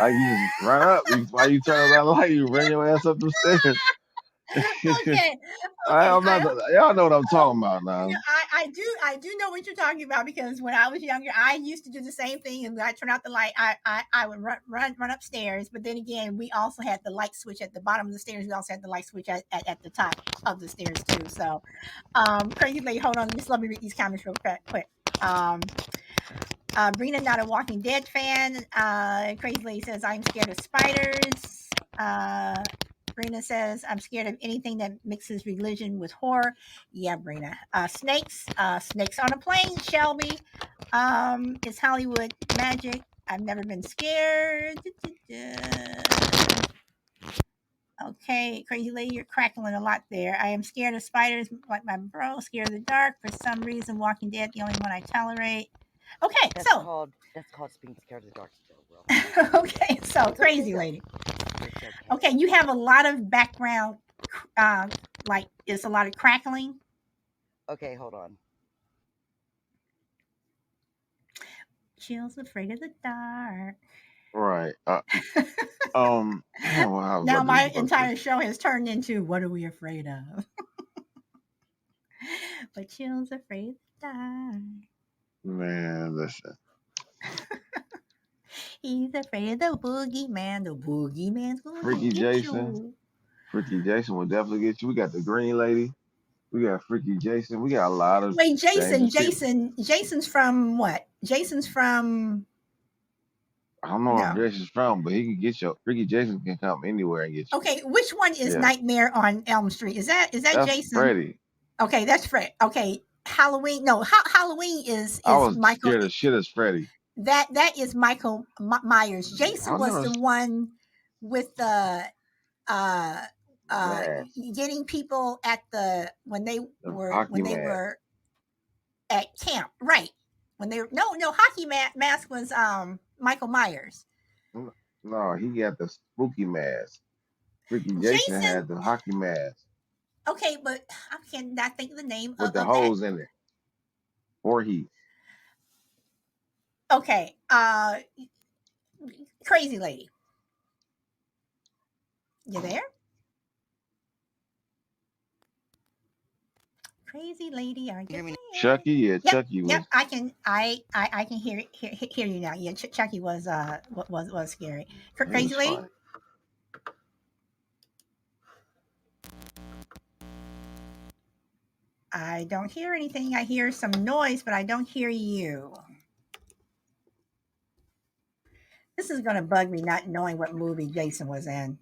like you just run up. While you turn on that light, you run your ass up the stairs. Okay. Okay. I'm not, y'all know what I'm talking about Yeah, now. I do know what you're talking about because when I was younger, I used to do the same thing. And when I turn out the light, I would run upstairs. But then again, we also had the light switch at the bottom of the stairs. We also had the light switch at the top of the stairs too. So, crazy lady, hold on, just let me read these comments real quick. Um, Brina, not a Walking Dead fan. Crazy Lady says, I'm scared of spiders. Brina says, I'm scared of anything that mixes religion with horror. Yeah, Brina. Snakes on a plane, Shelby. It's Hollywood magic. I've never been scared. Okay, Crazy Lady, you're crackling a lot there. I am scared of spiders like my bro, scared of the dark. For some reason, Walking Dead, the only one I tolerate. Okay, so That's called being scared of the dark still, bro. okay, so It's okay Crazy though. Lady. It's okay. Okay, you have a lot of background, uh, like it's a lot of crackling. Okay, hold on. Chill's afraid of the dark. Right. Damn. Well, I was Now about to my about to say entire show has turned into what are we afraid of? But Chill's afraid of the dark. man, listen. He's afraid of the boogeyman. The boogeyman's gonna Freaky get Jason. you. Freaky Jason will definitely get you. We got the Green Lady. We got Freaky Jason. We got a lot of Wait, dangerous people. Jason's from what? Jason's from I don't know where no. Jason's from, but he can get you. Freaky Jason can come anywhere and get you. Okay, which one is Yeah, Nightmare on Elm Street? Is that that's Jason? Freddy. Okay, that's Fred. Okay, Halloween. No, Halloween I is was Michael. scared of shit as Freddy. That is Michael Myers. I Jason was never the one with the uh uh mask, getting people at the the hockey when they mask. were at camp, right? When they were no hockey mask was Michael Myers. No, he got the spooky mask. Freaky Jason Jason. had the hockey mask Okay, but I cannot think of the name with the of that. holes in it. Or he. Okay, crazy lady, you there? Crazy lady, are you Hear me there? Chucky, yeah, Yep, Chucky yep. was. I can hear you now. Yeah, Chucky was scary. He was Crazy lady. funny. I don't hear anything. I hear some noise, but I don't hear you. This is gonna bug me not knowing what movie Jason was in.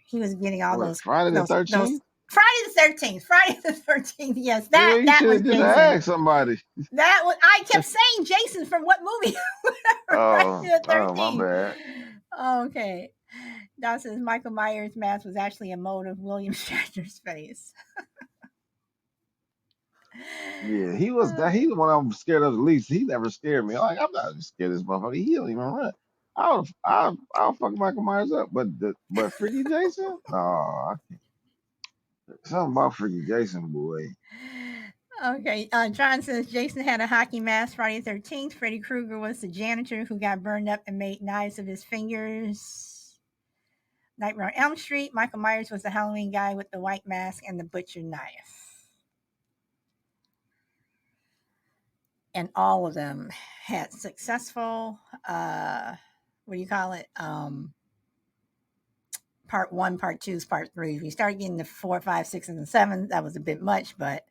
He was getting all What, Friday the those 13th? Friday the 13th. Friday the 13th. Yes, Yeah, you that should was have just Jason. asked somebody. That was I kept saying Jason from what movie? Friday the My 13th. bad. Okay. Don says Michael Myers' mask was actually a mold of William Shatner's face. Yeah, he was that. He's the one I'm scared of the least. He never scared me. Like I'm not scared of this motherfucker. He don't even run. I'll fuck Michael Myers up, but Freaky Jason, no, something about Freaky Jason, boy. Okay, John says Jason had a hockey mask Friday the 13th. Freddy Krueger was the janitor who got burned up and made knives of his fingers. Nightmare on Elm Street. Michael Myers was the Halloween guy with the white mask and the butcher knife. And all of them had successful, what do you call it? Part one, part twos, part threes. We started getting the 4, 5, 6, and the 7. That was a bit much, but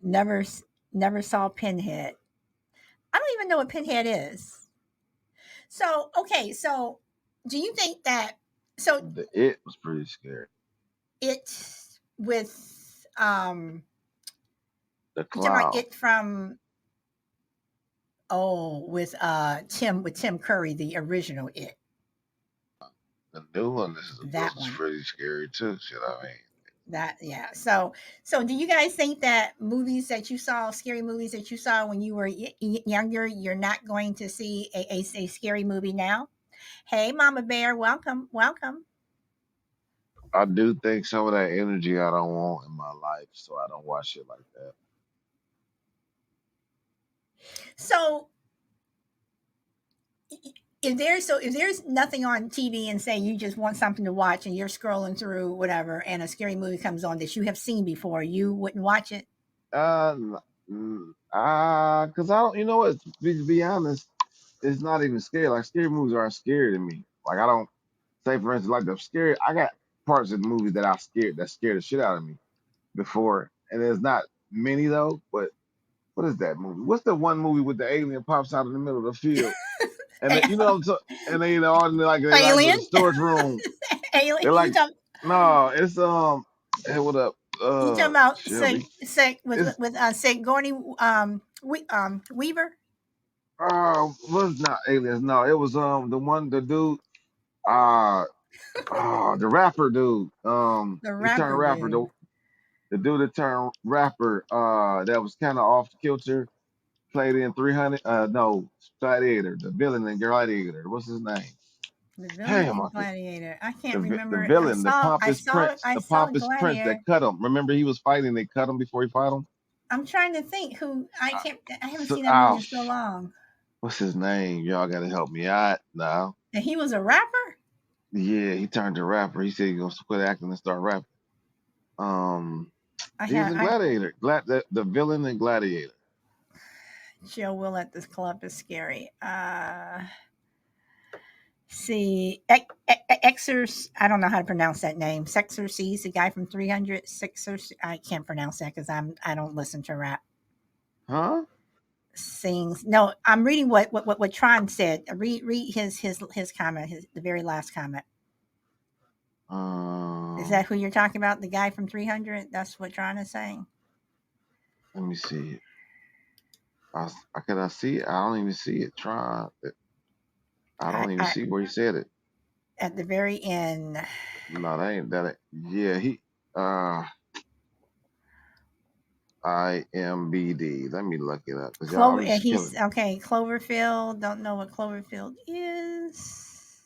never, never saw Pinhead. I don't even know what Pinhead is. So, okay, so do you think that so It was pretty scary. it with The you talking about clown, it from with Tim Curry, the original it. the new one, That was one. pretty scary too. Shit, I mean, That yeah. So do you guys think that movies that you saw, scary movies that you saw when you were younger, you're not going to see a scary movie now? Hey, Mama Bear, welcome, welcome. I do think some of that energy I don't want in my life, so I don't watch shit like that. So if there's nothing on TV and say you just want something to watch and you're scrolling through whatever and a scary movie comes on that you have seen before, you wouldn't watch it. Cause I don't, you know what? To be honest, it's not even scary. Like scary movies aren't scary to me. Like I don't say, for instance, like the scary. I got parts of the movie that scared the shit out of me before, and there's not many though. But what is that movie? What's the one movie with the alien pops out in the middle of the field, and A- you know, and they all they like with Alien, the storage room. alien. They're like, no, it's hey, what up? You talking about Shelby. It's Sigourney Weaver, was not aliens. No, it was the dude uh the rapper dude. the He turned rapper rapper. dude. The dude that turned rapper. That was kind of off kilter. Played in 300. No, Gladiator. The villain in Gladiator. What's his name? The villain Damn, in Gladiator. I can't the remember. villain, the I the saw pompous prince that Gladiator. cut him. Remember he was fighting. They cut him before he fought him. I'm trying to think who I Uh, can't. I haven't so, seen that movie in so long. what's his name? Y'all gotta help me out now. And he was a rapper. Yeah, he turned to rapper. He said he gonna quit acting and start rapping. Um, I he was have. in I Gladiator. The villain in Gladiator. Joe Will at this club is scary. See, Exers, I don't know how to pronounce that name. Sexercise, the guy from 300. Sixers, I can't pronounce that because I don't listen to rap. Huh? Sings. No, I'm reading what Tron said. Read his comment, the very last comment. Is that who you're talking about? The guy from 300? That's what Tron is saying. Let me see it. Can I see it? I don't even see it. Try it. I don't even I see where he said it. at the very end. No, that ain't that. Yeah, he. Uh, IMBD. Let me look it up because y'all, Clover, I'm and just he's killing it. okay. Cloverfield. Don't know what Cloverfield is.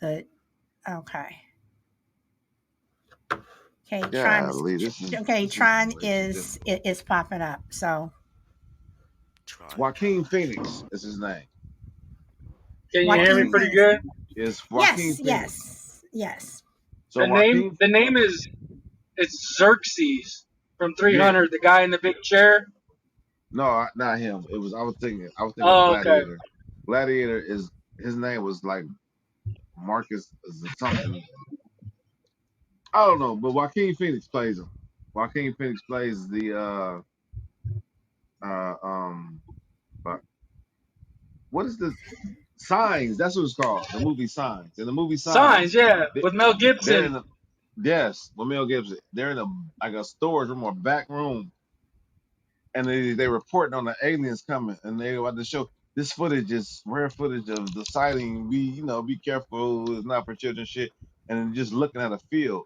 But okay. Okay, Tron is Golly, this is okay. this is Tron way too is difficult. is popping up. So Tron. Joaquin Phoenix is his name. Can you hear me Joaquin Joaquin pretty Phoenix. good? is Joaquin Yes, Phoenix. yes. So Joaquin, The name is it's Xerxes from yeah, 300, the guy in the big chair. no, not him. It was I was thinking of Oh, okay. Gladiator. Gladiator is his name was like Marcus something. I don't know, but Joaquin Phoenix plays him. Joaquin Phoenix plays the uh um uh, what is the Signs? That's what it's called. The movie Signs. In the movie Signs, Signs, yeah, they, with Mel they're Gibson. in a yes, with Mel Gibson. They're in a like a storage room or back room, and they reporting on the aliens coming, and they about to show this footage is rare footage of the sighting. Be careful. It's not for children. Shit, and then just looking at a field.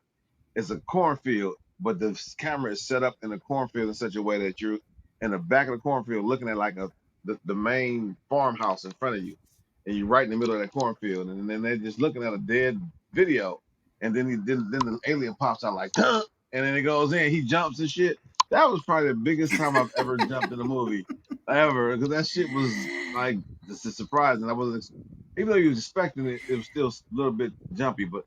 It's a cornfield, but the camera is set up in a cornfield in such a way that you're in the back of the cornfield looking at like the main farmhouse in front of you, and you're right in the middle of that cornfield, and then they're just looking at a dead video, and then the alien pops out like, "Huh," and then it goes in, he jumps and shit. That was probably the biggest time I've ever jumped in a movie ever, because that shit was like just a surprise, and I wasn't. Even though you was expecting it, it was still a little bit jumpy, but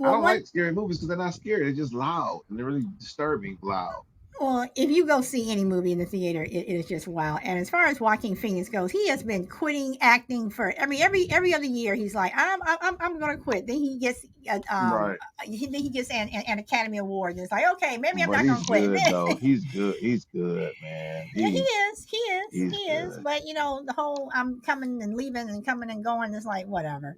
I Well, don't one like scary movies because they're not scary. They're just loud and they're really disturbing loud. Well, if you go see any movie in the theater, it is just wild. And as far as Joaquin Phoenix goes, he has been quitting acting for. I mean, every other year he's like, I'm going to quit. Then he gets Right. then he gets an Academy Award. And it's like, okay, maybe I'm But not going he's to quit. good though. He's good. He's good, man. Yeah, he He's is. good. But the whole I'm coming and leaving and coming and going is like whatever.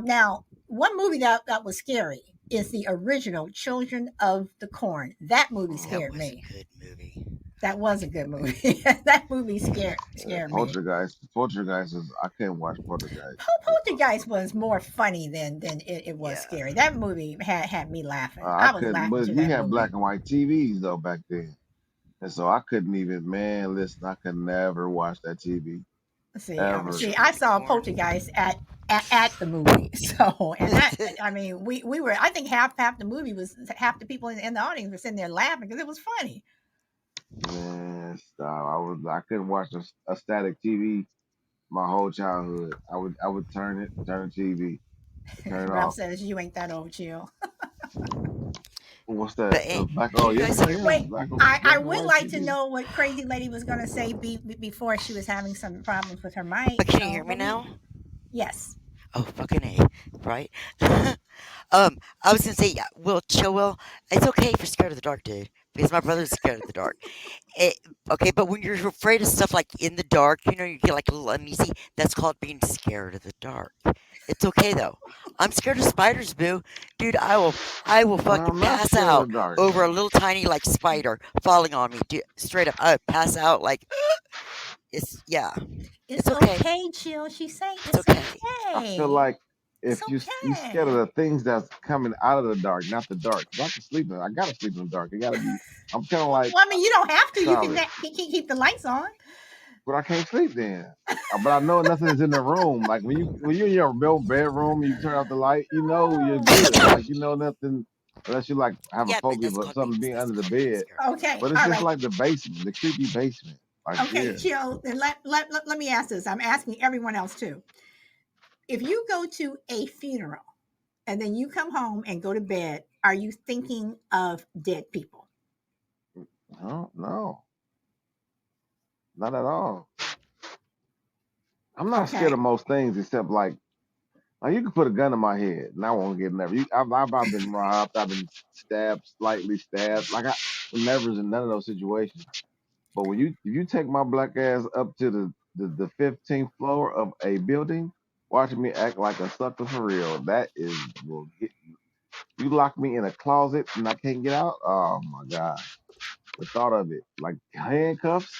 Now, one movie that was scary is the original Children of the Corn. That movie That Oh, scared was me. a good movie. That I was a like good that movie. That movie scared me. Poltergeist. Poltergeist is. I can't watch Poltergeist. It's my Poltergeist was more funny than it was Yeah. scary. That movie had me laughing. I I was couldn't. laughing But to we that had black movie. and white TVs though back then, and so I couldn't even. Man, listen, I could never watch that TV ever. See, Children I of the saw Corn. Poltergeist at the movie. So, and that I mean, we were. I think half the movie was half the people in the audience were sitting there laughing because it was funny. Man, stop. I couldn't watch a static TV my whole childhood. I would turn the TV, turn it Ralph off. says you ain't that old, chill. What's But that? hey, Black? can Oh you yeah, guys yeah, hear yeah. Wait, me? I Black and would white like to TV. know what Crazy Lady was going to say before she was having some problems with her mic. But can you So hear me let me. now? Yes. Oh, fucking A, right? I was gonna say, yeah, Will, chill, Will. It's okay if you're scared of the dark, dude. Because my brother's scared of the dark. It, okay, but when you're afraid of stuff like in the dark, you get like a little uneasy. That's called being scared of the dark. It's okay though. I'm scared of spiders, boo. Dude, I will fucking I'm not pass scared of out the dark. over a little tiny like spider falling on me. Dude, straight up, I would pass out like it's yeah. It's It's okay. okay, chill. She's saying It's it's okay. I feel okay. like It's if you scared of okay. the things that's coming out of the dark, not the dark. 'Cause I gotta sleep in the dark. It gotta be. I'm kind of like Well, I mean, you don't have to. You can solid, keep the lights on. but I can't sleep then. But I know nothing is in the room. Like when you're in your real bedroom, you turn off the light. You know you're good. Like nothing unless you like have a Yeah, but phobia that's of called being something being that's under the called being bed. scared. Okay. But it's All just right. like the basement, the creepy basement. Like Okay, yeah. chill. Then let me ask this. I'm asking everyone else too. If you go to a funeral and then you come home and go to bed, are you thinking of dead people? No, no, not at all. I'm not scared Okay. of most things except like you can put a gun in my head and I won't get never. I've been robbed. I've been stabbed, slightly stabbed. Like I was never in none of those situations. But when if you take my black ass up to the 15th floor of a building, watching me act like a sucker for real, that is will get you lock me in a closet and I can't get out. Oh my god, the thought of it, like handcuffs,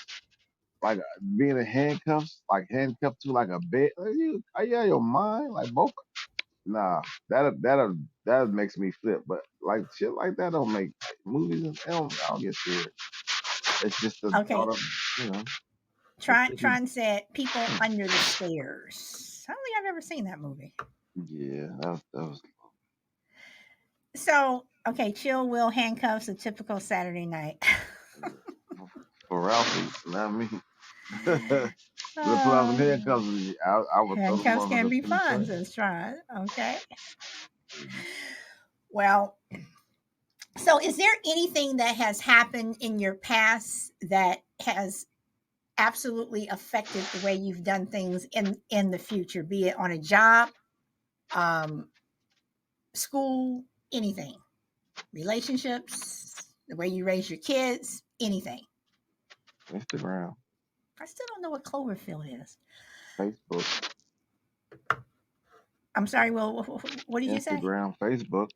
like being in handcuffs, like handcuffed to like a bed. Are you out of your mind? Like both. Nah, that makes me flip. But like shit like that don't make movies. I don't get scared. It's just the thought Okay. of you know. Tron said People Under the Stairs. I don't think I've ever seen that movie. Yeah, that was So, okay, Chill Will handcuffs a typical Saturday night. for Ralphie, not me. Let's put on some uh, handcuffs. I would throw them Handcuffs can motherfuckers be in the fun, trash. says Tron. Okay. Well, so is there anything that has happened in your past that has absolutely affected the way you've done things in the future, be it on a job, um, school, anything, relationships, the way you raise your kids, anything? Instagram, I still don't know what Cloverfield is. Facebook, I'm sorry. Well, what did you say? Instagram, Facebook.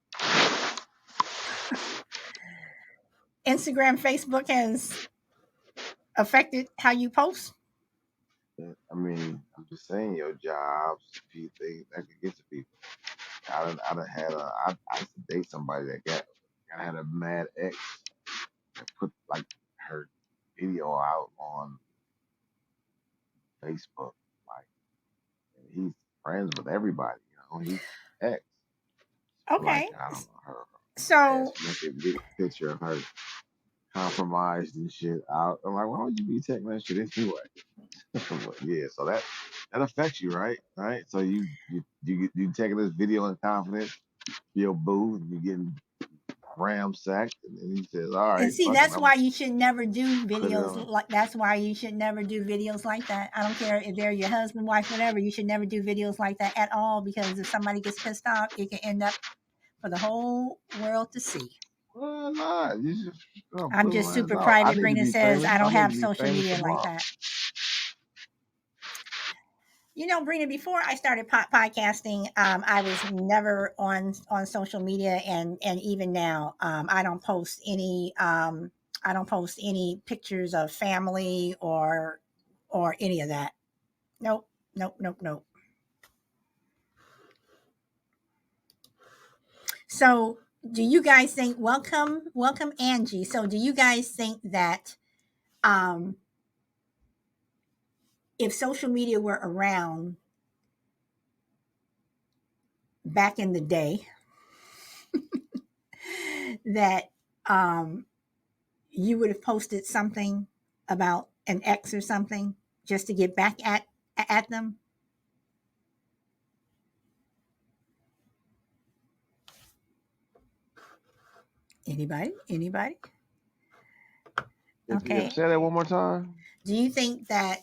Instagram, Facebook has affected how you post. I mean, I'm just saying your jobs, few things that could get to people. I done had I used to date somebody that I had a mad ex that put like her video out on Facebook. Like, and he's friends with everybody, he's ex. Like, Okay. I don't know, her ass So, naked picture of her compromised and shit out. I'm like, why would you be taking that shit anyway? Yeah, so that affects you, right? Right. So you taking this video in confidence, your boo, and you getting ramsacked, and then he says, "All and right, see, fuck it, that's I'm why you should never do put it videos on." like that's why you should never do videos like that. I don't care if they're your husband, wife, whatever. You should never do videos like that at all, because if somebody gets pissed off, it can end up for the whole world to see. Well, nah, you just I'm put just my ass super out. I private. need to Brina be says famous. I I don't need have to be social famous media like tomorrow. that. Brina, before I started podcasting, I was never on social media, and even now, I don't post any pictures of family or any of that. Nope, nope, nope, nope. So, do you guys think? Welcome, Angie. So, do you guys think that um, if social media were around back in the day, that um, you would have posted something about an ex or something just to get back at them? Anybody? If Okay. say that one more time. Do you think that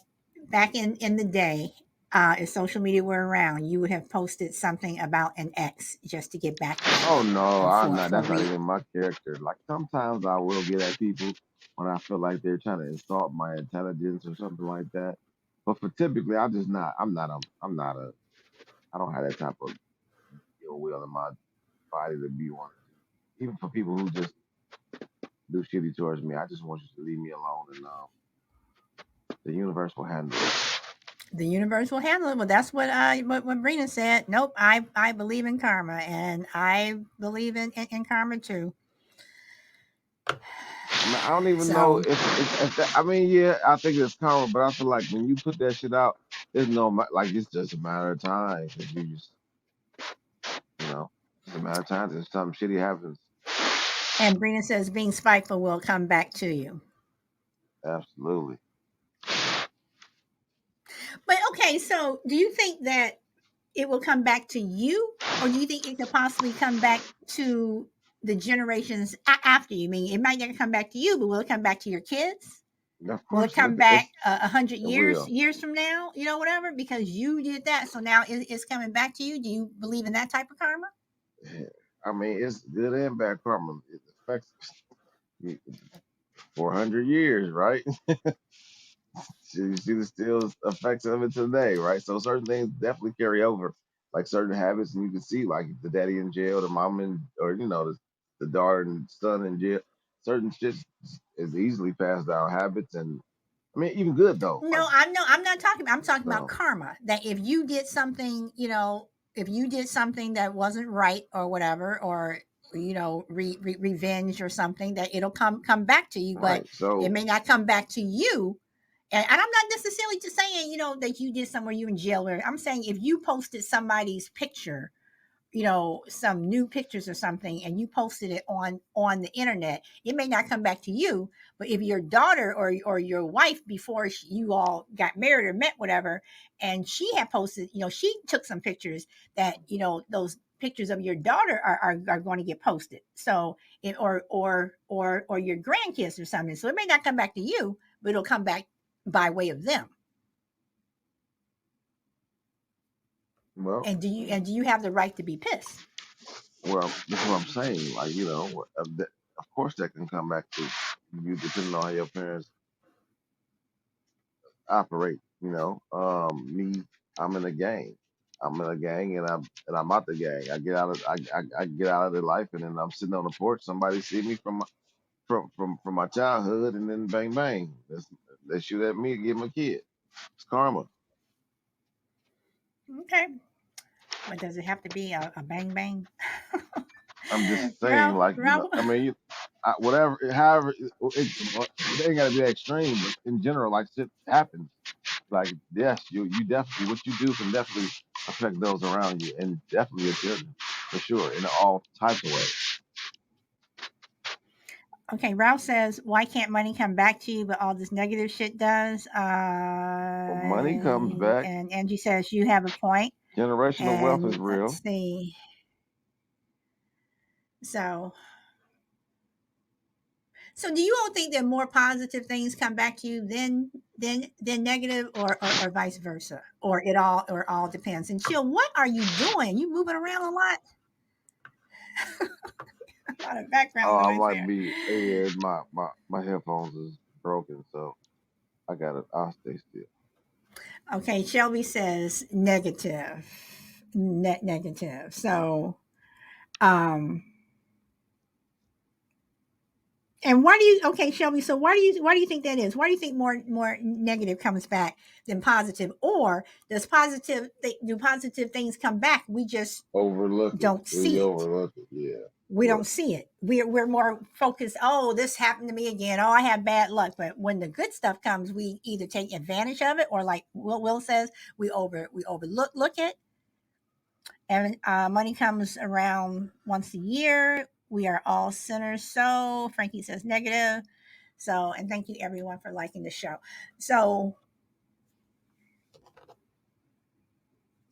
back in the day, if social media were around, you would have posted something about an ex just to get back at Oh them no, or I'm for not. for That's not re? even my character. Like sometimes I will get at people when I feel like they're trying to insult my intelligence or something like that. But for typically, I just not. I'm not a. I don't have that type of ill will in my body to be one. Even for people who just do shitty towards me, I just want you to leave me alone, and the universe will handle it. The universe will handle it. Well, that's what Brina said. Nope, I believe in karma, and I believe in karma too. I mean, I don't even know So, if that. I mean, yeah, I think it's karma, but I feel like when you put that shit out, there's no like it's just a matter of time. If you just you know, it's a matter of time if something shitty happens. and Brina says being spiteful will come back to you. Absolutely. But okay, so do you think that it will come back to you, or do you think it could possibly come back to the generations after you? I mean, it might not come back to you, but will it come back to your kids? Of Will it course, come back it's 100 it will. years from now? You know, whatever, because you did that. So now it's coming back to you. Do you believe in that type of karma? I mean, it's good and bad karma. It affects you 400 years, right? So you see the still effects of it today, right? So certain things definitely carry over, like certain habits, and you can see like the daddy in jail, the mom in, or the daughter and son in jail. Certain shit is easily passed down habits, and I mean even good though. Like No, I'm not talking about. I'm talking about so, karma. That if you did something, if you did something that wasn't right or whatever, or revenge or something, that it'll come back to you, but right. it So may not come back to you. And I'm not necessarily just saying, that you did somewhere you in jail. Or I'm saying if you posted somebody's picture, some new pictures or something, and you posted it on the internet, it may not come back to you. But if your daughter or your wife, before you all got married or met, whatever, and she had posted, she took some pictures, that those pictures of your daughter are going to get posted. So it, or your grandkids or something. So it may not come back to you, but it'll come back by way of them. well, And do you have the right to be pissed? well, that's what I'm saying. Like of course that can come back to you depending on how your parents operate. Me, I'm in a gang. I'm in a gang, and I'm out the gang. I get out of the life, and then I'm sitting on the porch. Somebody see me from my childhood, and then bang bang, they shoot at me to get my kid. It's karma. Okay. But does it have to be a bang bang? I'm just saying, Ralph, like Ralph, I mean, whatever, however, it ain't gotta be that extreme, but in general, like shit happens. Like yes, you definitely what you do can definitely affect those around you, and definitely your children for sure in all types of ways. okay, Ralph says, why can't money come back to you, but all this negative shit does? Well, money comes back. And Angie says, you have a point. Generational wealth is And let's real. see. So, so do you all think that more positive things come back to you than negative, or vice versa? Or all depends. And Chill, what are you doing? You moving around a lot? A lot of background Oh, I noise might there. be. Yeah, my headphones is broken, so I got it. I'll stay still. Okay, Shelby says negative. Net negative. So, um, and why do you okay, Shelby? So why do you think that is? Why do you think more negative comes back than positive? Or do positive things come back? We just Overlook it. don't We see it. overlook it. Yeah. We Yeah. don't see it. We're more focused. Oh, this happened to me again. Oh, I have bad luck. But when the good stuff comes, we either take advantage of it, or like Will says, we overlook look it. And money comes around once a year. We are all sinners. So Frankie says negative. So, and thank you everyone for liking the show. So,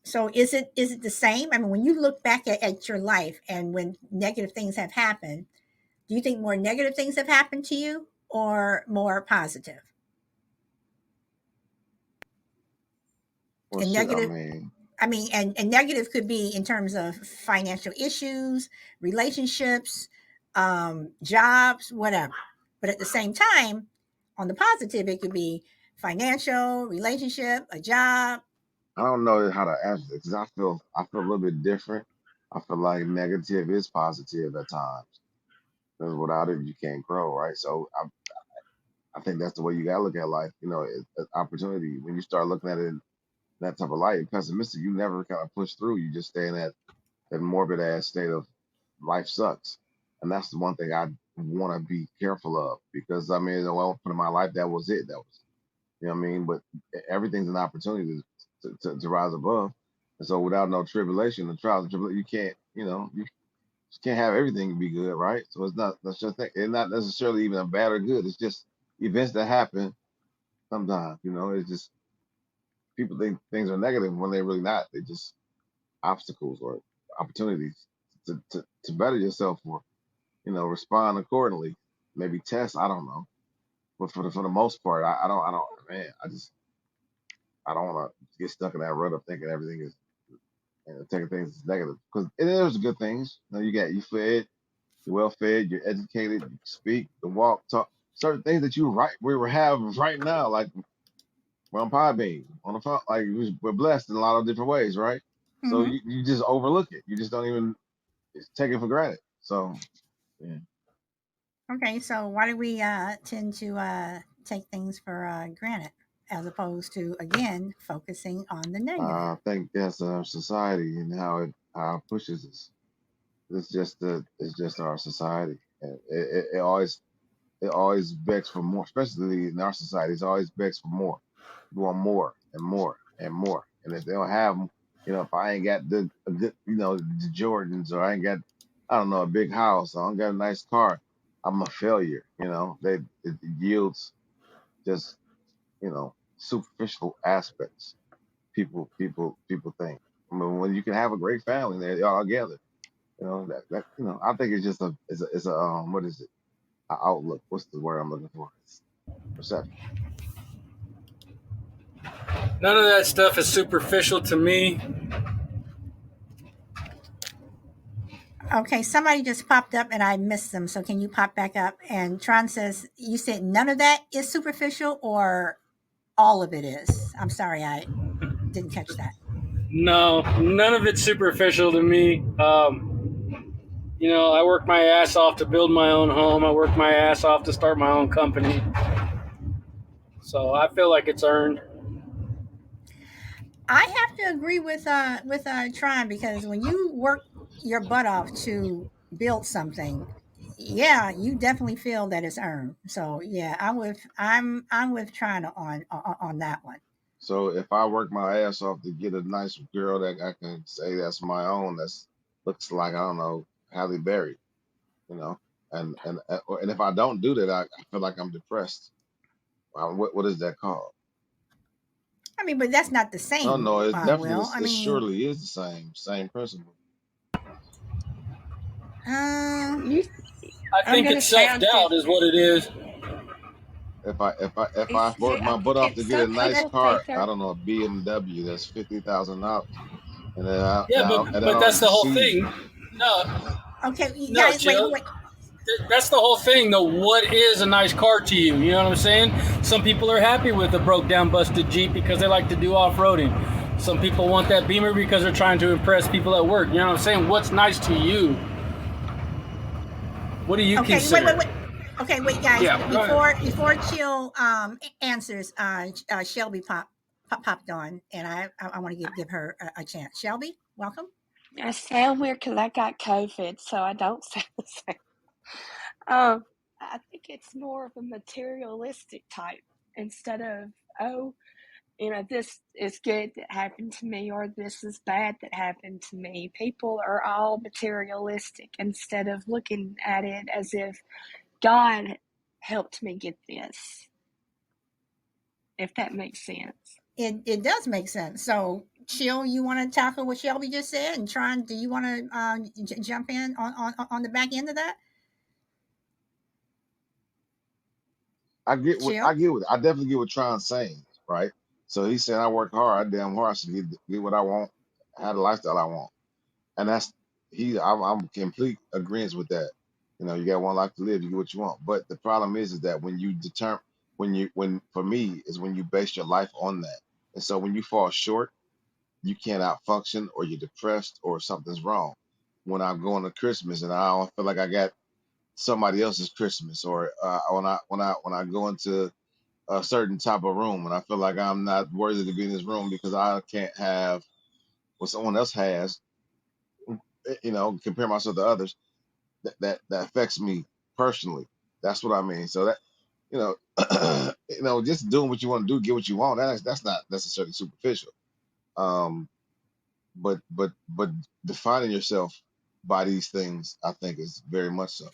so is it the same? I mean, when you look back at your life, and when negative things have happened, do you think more negative things have happened to you, or more positive? Well, And shit. I negative, mean, I mean, and negative could be in terms of financial issues, relationships, jobs, whatever. But at the same time, on the positive, it could be financial, relationship, a job. I don't know how to answer this because I feel a little bit different. I feel like negative is positive at times because without it you can't grow, right? So I think that's the way you gotta look at life. It's opportunity. When you start looking at it in that type of light, pessimistic, you never kind of push through. You just stay in that morbid ass state of life sucks. And that's the one thing I want to be careful of because I mean, the one point in my life that was it. That was, you know what I mean? But everything's an opportunity to rise above. And so without no tribulation, the trials and tribulation, you can't, you just can't have everything be good, right? So that's just it's not necessarily even a bad or good. It's just events that happen sometimes, it's just people think things are negative when they're really not. They're just obstacles or opportunities to better yourself or respond accordingly. Maybe test. I don't know. But for the most part, I don't, man, I don't want to get stuck in that rut of thinking everything is, taking things as negative, because there's good things. You fed, you're well fed, you're educated, you speak, the walk, talk, certain things that we were having right now, like we're on Podbean, on the phone, like we're blessed in a lot of different ways, right? So Hmm. you just overlook it. You just don't even take it for granted. So yeah. Okay, so why do we tend to take things for granted as opposed to, again, focusing on the negative? I think that's our society and how it pushes us. It's just our society, and it always begs for more, especially in our society. It always begs for more. You want more and more and more. And if they don't have them, if I ain't got a good, the Jordans, or I ain't got, I don't know, a big house, or I don't got a nice car, I'm a failure. It yields just, superficial aspects. People think. I mean, when you can have a great family, they're all together. I think it's just it's a what is it? An outlook. What's the word I'm looking for? It's perception. None of that stuff is superficial to me. Okay, somebody just popped up and I missed them. So can you pop back up? And Tron says, you said none of that is superficial or all of it is? I'm sorry, I didn't catch that. No, none of it's superficial to me. I work my ass off to build my own home. I work my ass off to start my own company. So I feel like it's earned. I have to agree with Tron, because when you work your butt off to build something, yeah, you definitely feel that it's earned. So yeah, I'm with Tron on that one. So if I work my ass off to get a nice girl that I can say that's my own, that's looks like, I don't know, Halle Berry, you know, and if I don't do that, I feel like I'm depressed. What is that called? I mean, but that's not the No, same. no, it definitely Will, I it mean, surely is the same principle. uh, You, I I'm think gonna it's say self I'm doubt is what it is. If I see. work my butt off to get a Some nice okay, people think car, I they're. don't know, a BMW that's $50,000, and then Yeah, and I but don't that's the whole succeed. thing. No, okay, you no, guys, wait, chill. wait. That's the whole thing, though. What is a nice car to you? You know what I'm saying? Some people are happy with a broke down, busted Jeep because they like to do off roading. Some people want that Beamer because they're trying to impress people at work. You know what I'm saying? What's nice to you? What do you Okay, wait, wait, consider? wait. Okay, wait, guys. Yeah, go ahead. Before Chill answers, Shelby popped on, and I want to give her a chance. Shelby, welcome. I sound weird because I got COVID, so I don't sound the same. Um, I think it's more of a materialistic type instead of, oh, this is good that happened to me or this is bad that happened to me. People are all materialistic instead of looking at it as if God helped me get this, if that makes sense. It does make sense. So, Chill, you want to tackle what Shelby just said, and Tron, do you want to jump in on the back end of that? Chill. I definitely get what Tron's saying, right? So he's saying I work hard, I damn hard, I should get what I want, have the lifestyle I want, and I'm complete agreement with that. You got one life to live, you get what you want. But the problem is that when you determine when for me is when you base your life on that, and so when you fall short, you can't outfunction, or you're depressed, or something's wrong. When I go into Christmas and I don't feel like I got somebody else's Christmas, or when I go into a certain type of room and I feel like I'm not worthy to be in this room because I can't have what someone else has, compare myself to others, that affects me personally. That's what I mean. So that, you know, just doing what you want to do, get what you want. That's not necessarily superficial. Um, but defining yourself by these things, I think, is very much so.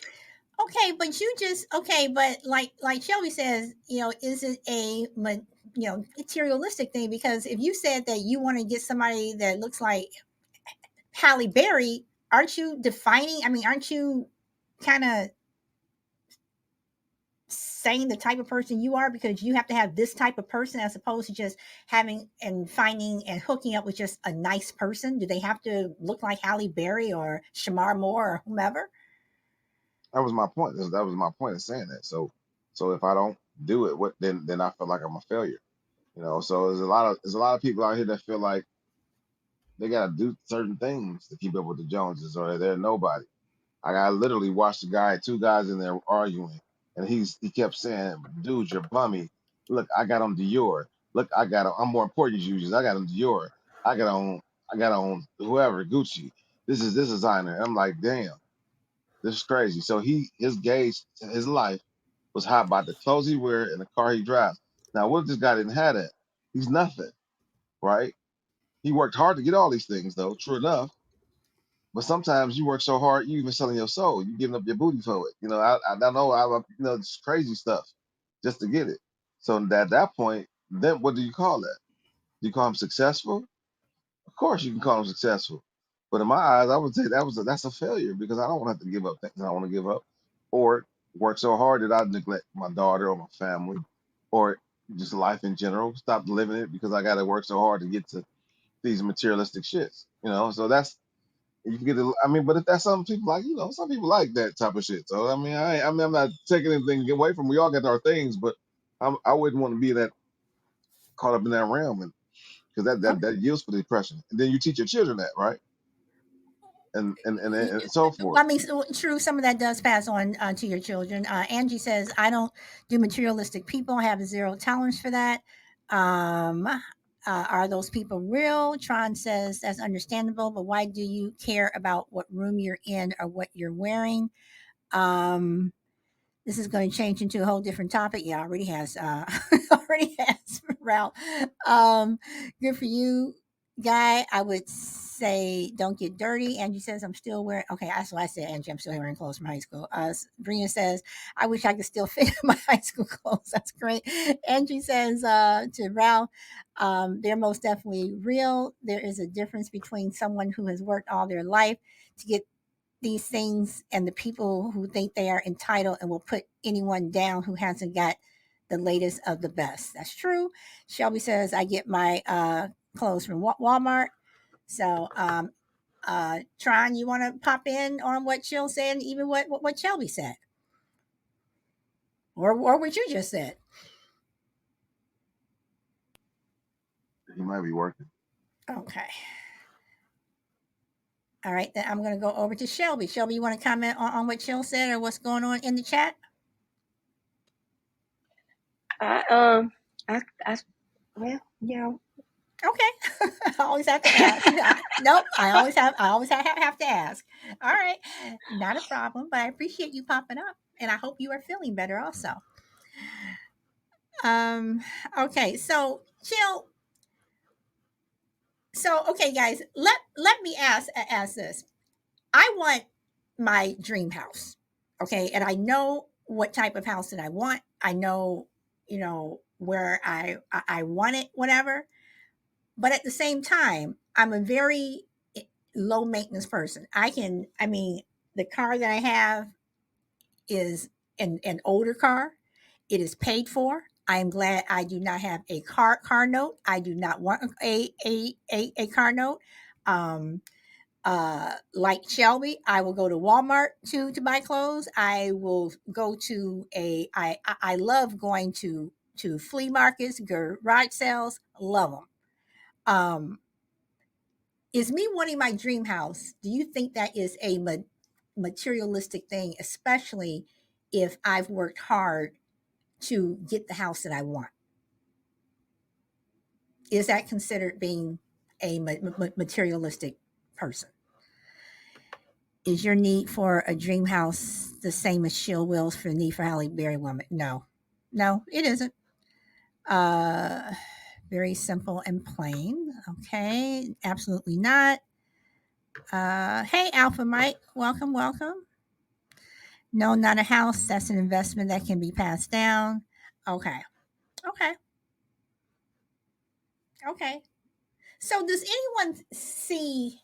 Okay, but you just okay, but like Shelby says, is it a materialistic thing? Because if you said that you want to get somebody that looks like Halle Berry, aren't you defining? I mean, aren't you kind of saying the type of person you are because you have to have this type of person as opposed to just having and finding and hooking up with just a nice person? Do they have to look like Halle Berry or Shamar Moore or whomever? That was my point. That was my point of saying that. So if I don't do it, what then I feel like I'm a failure. So there's a lot of people out here that feel like they gotta do certain things to keep up with the Joneses, or they're nobody. I literally watched two guys in there arguing, and he kept saying, "Dude, you're bummy. Look, I got on Dior. Look, I'm more important than you. I got on Dior. I got on I got on whoever Gucci. This designer." I'm like, damn, this is crazy. So his gauge, his life was high by the clothes he wear and the car he drives. Now, what if this guy didn't have that? He's nothing, right? He worked hard to get all these things, though. True enough. But sometimes you work so hard, you even selling your soul. You giving up your booty for it. I don't know. It's crazy stuff just to get it. So at that point, then what do you call that? Do you call him successful? Of course, you can call him successful. But in my eyes, I would say that's a failure because I don't want to have to give up things I want to give up, or work so hard that I neglect my daughter or my family, or just life in general. Stop living it because I got to work so hard to get to these materialistic shits. So that's you can get it. I mean, but if that's some people like, some people like that type of shit. So I mean, I'm not taking anything away from. We all got our things, but I wouldn't want to be that caught up in that realm, and because that yields for depression. And then you teach your children that, right? And so forth. I mean, true. Some of that does pass on to your children. Angie says, "I don't do materialistic people. I have a zero tolerance for that." Are those people real? Tron says that's understandable, but why do you care about what room you're in or what you're wearing? Um, this is going to change into a whole different topic. Yeah, already has. Already has. Ralph. Good for you, guy. I would say don't get dirty. Angie says I'm still wearing. Okay, that's what I said. Angie, I'm still wearing clothes from high school. Brina says I wish I could still fit in my high school clothes. That's great. Angie says to Ralph, they're most definitely real. There is a difference between someone who has worked all their life to get these things and the people who think they are entitled and will put anyone down who hasn't got the latest of the best. That's true. Shelby says I get my clothes from Walmart. So Tron, you want to pop in on what Chill said and even what Shelby said, or what you just said? He might be working. Okay. All right, then I'm going to go over to Shelby. Shelby, you want to comment on what Chill said or what's going on in the chat? I well, Okay. I always have to ask. Nope. I always have to ask. All right. Not a problem, but I appreciate you popping up and I hope you are feeling better also. Um, okay, so Chill. So okay, guys, let me ask this. I want my dream house. Okay, and I know what type of house that I want. I know, where I want it, whatever. But at the same time, I'm a very low maintenance person. I mean, the car that I have is an older car. It is paid for. I am glad I do not have a car note. I do not want a car note. Um, like Shelby, I will go to Walmart to buy clothes. I will go to I love going to flea markets, garage sales. Love them. Is me wanting my dream house, do you think that is a materialistic thing, especially if I've worked hard to get the house that I want? Is that considered being a materialistic person? Is your need for a dream house the same as Shield Will's for the need for Halle Berry woman? No, no, it isn't. Uh, Very simple and plain. Okay, absolutely not. Hey, Alpha Mike, welcome, welcome. No, not a house. That's an investment that can be passed down. Okay, okay, okay. So, does anyone see?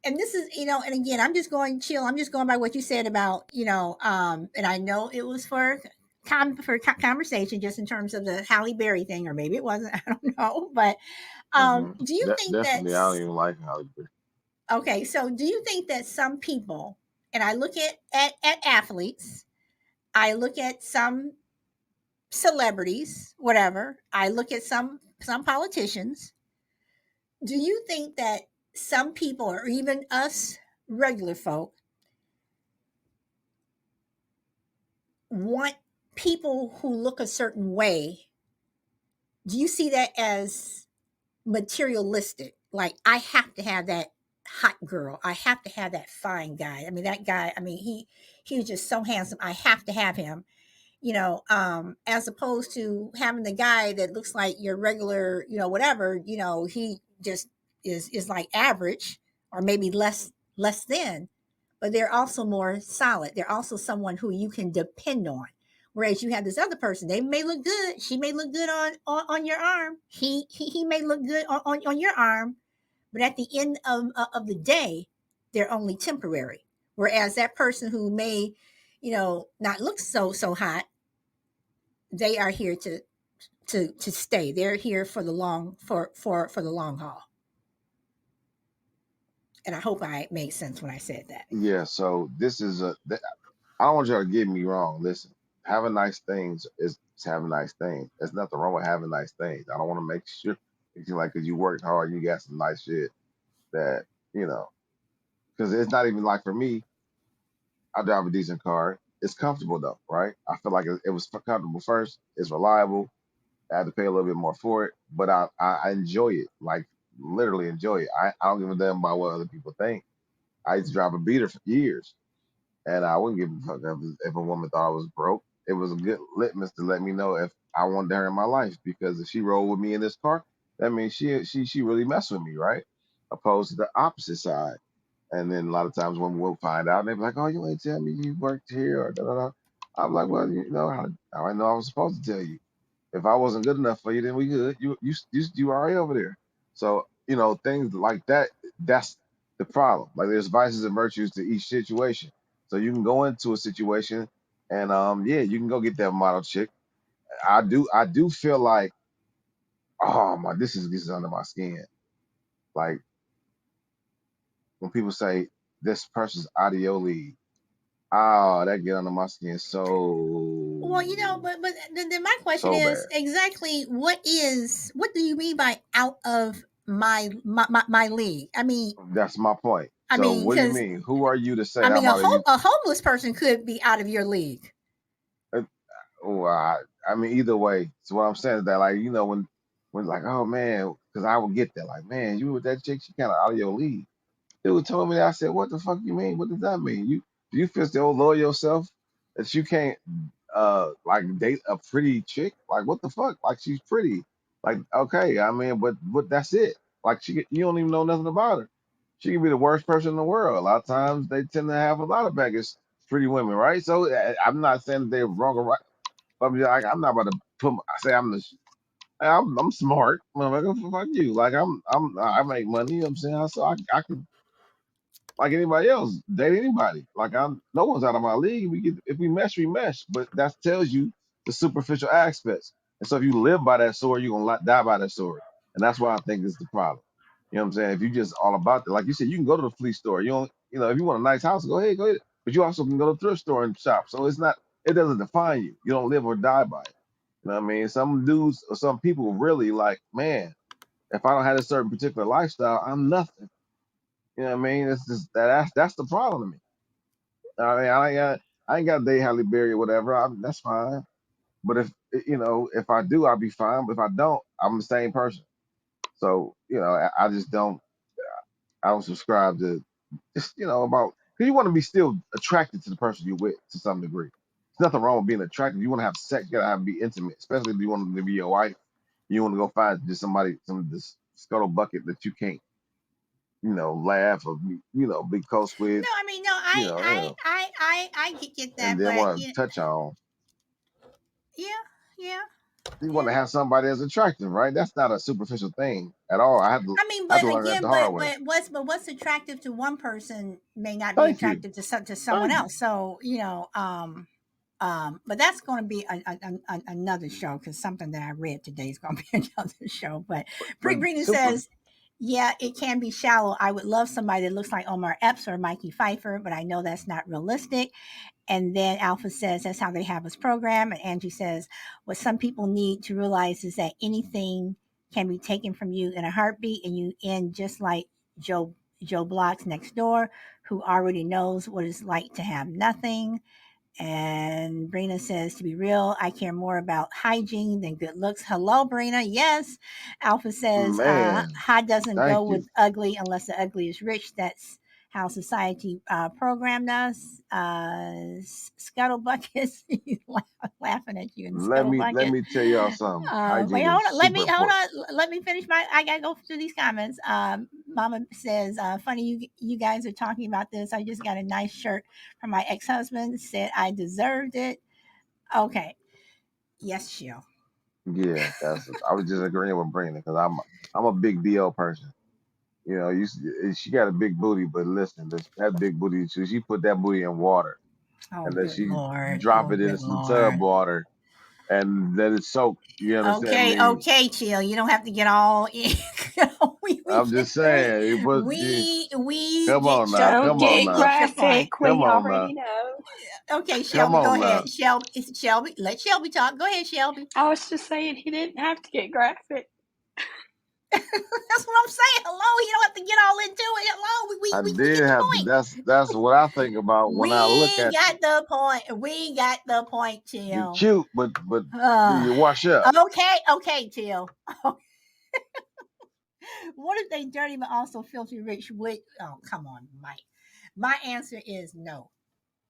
And this is, and again, I'm just going chill. I'm just going by what you said about, and I know it was for conversation, just in terms of the Halle Berry thing, or maybe it wasn't. I don't know, but do you think that? Definitely, I don't even like Hollywood. Okay, so do you think that some people, and I look at athletes, I look at some celebrities, whatever, I look at some politicians. Do you think that some people, or even us regular folk, want people who look a certain way? Do you see that as materialistic? Like, I have to have that hot girl. I have to have that fine guy. I mean, that guy, I mean, he was just so handsome. I have to have him. As opposed to having the guy that looks like your regular, whatever, he just is like average, or maybe less than, but they're also more solid. They're also someone who you can depend on. Whereas you have this other person, they may look good. She may look good on your arm. He may look good on your arm, but at the end of the day, they're only temporary. Whereas that person who may, not look so hot, they are here to stay. They're here for the long haul. And I hope I made sense when I said that. Yeah, so this is I don't want y'all to get me wrong. Listen, having nice things is having nice things. There's nothing wrong with having nice things. I don't want to make sure it's like because you worked hard, you got some nice shit that you know. Because it's not even like for me, I drive a decent car. It's comfortable though, right? I feel like it was comfortable first. It's reliable. I had to pay a little bit more for it, but I enjoy it. Like literally enjoy it. I don't give a damn about what other people think. I used to drive a beater for years, and I wouldn't give a fuck if a woman thought I was broke. It was a good litmus to let me know if I wanted her in my life, because if she rolled with me in this car, that means she really messed with me, right? Opposed to the opposite side. And then a lot of times when we'll find out, they'll be like, "Oh, you ain't tell me you worked here," or da da da. I'm like, "Well, how I know I was supposed to tell you. If I wasn't good enough for you, then we good. You already over there." So things like that. That's the problem. Like there's vices and virtues to each situation. So you can go into a situation, and yeah, you can go get that model chick. I do feel like, oh my, this is under my skin. Like when people say this person's audio lead. Oh, that get under my skin Well, so but then my question so is bad. exactly what do you mean by out of my league? That's my point. I So mean, what do you because mean? Who are you to say I'm out of you? a homeless person could be out of your league. Uh, Oh, I mean, either way. So what I'm saying is that, like, when like, oh man, because I would get that, like, man, you with that chick, she kind of out of your league. Dude told me that. I said, what the fuck you mean? What does that mean? Do you feel still loyal yourself that you can't like date a pretty chick? Like what the fuck? Like she's pretty. Like okay, I mean, but that's it. Like you don't even know nothing about her. She can be the worst person in the world. A lot of times they tend to have a lot of baggage, pretty women, right? So I'm not saying that they're wrong or right, but I'm not about to say I'm smart. Motherfucker, fuck you. Like I make money. You know what I'm saying? So I can, like anybody else, date anybody. Like I'm no one's out of my league. If we mesh, we mesh. But that tells you the superficial aspects. And so if you live by that sword, you're gonna die by that sword. And that's why I think it's the problem. You know what I'm saying? If you just all about that, like you said, you can go to the flea store. You don't, if you want a nice house, go ahead. But you also can go to the thrift store and shop. So it doesn't define you. You don't live or die by it. You know what I mean? Some dudes or some people really like, man, if I don't have a certain particular lifestyle, I'm nothing. You know what I mean? It's just that's the problem to me. I mean, I ain't got to date Halle Berry or whatever. That's fine. But if I do, I'll be fine. But if I don't, I'm the same person. So I just don't. I don't subscribe to just about because you want to be still attracted to the person you're with to some degree. There's nothing wrong with being attracted. You want to have sex, you gotta have be intimate, especially if you want them to be your wife. You want to go find just somebody, some this scuttle bucket that you can't, laugh or be close with, No, I mean, no, I get and that, then but want to touch on. yeah, yeah, You want yeah. to have somebody that's attractive, right? That's not a superficial thing at all. I mean, I had but to learn that again, the hard way. what's attractive to one person may not be Thank you, attractive to someone thank you. else. So But that's going to be another show because something that I read today is going to be another show. But But Brina super. says, yeah, it can be shallow. I would love somebody that looks like Omar Epps or Mikey Pfeiffer, but I know that's not realistic. And then Alpha says that's how they have us programmed. And Angie says, what some people need to realize is that anything can be taken from you in a heartbeat, and you end just like Joe Bloggs next door, who already knows what it's like to have nothing. And Brina says, to be real, I care more about hygiene than good looks. Hello, Brina. Yes. Alpha says, Man, hot doesn't go thank you. with ugly unless the ugly is rich. That's how society programmed us. Scuttlebucket, he's laughing at you in Let Scuttlebucket. me tell y'all something. Wait, Hygiene hold is on. Let super me hold important. on. Let me finish my. I gotta go through these comments. Mama says, "Funny you guys are talking about this. I just got a nice shirt from my ex husband. Said I deserved it. Okay, yes, Sheil. Yeah, that's. I was just agreeing with Brandon because I'm a big BL person. You know, she got a big booty, but listen, that big booty, she put that booty in water Oh, and then good she lord. drop Oh, it in good some tub lord. water and let it soak. You understand Okay, me? okay, Chill. You don't have to get all. We I'm get just saying, we come get on now, Don't come on get we now, get your point. graphic. come We on now, already know. Okay, come Shelby, go on now. ahead. Shelby, let Shelby talk. Go ahead, Shelby. I was just saying he didn't have to get graphic. That's what I'm saying. Hello, you don't have to get all into it. Hello, I we did get the have to. point. That's what I think about when I look We at you. got the point. We got the point, You're Chill. cute, but do Uh, you wash up? okay, Chill. What if they dirty but also filthy rich? Oh, come on, Mike. My answer is no,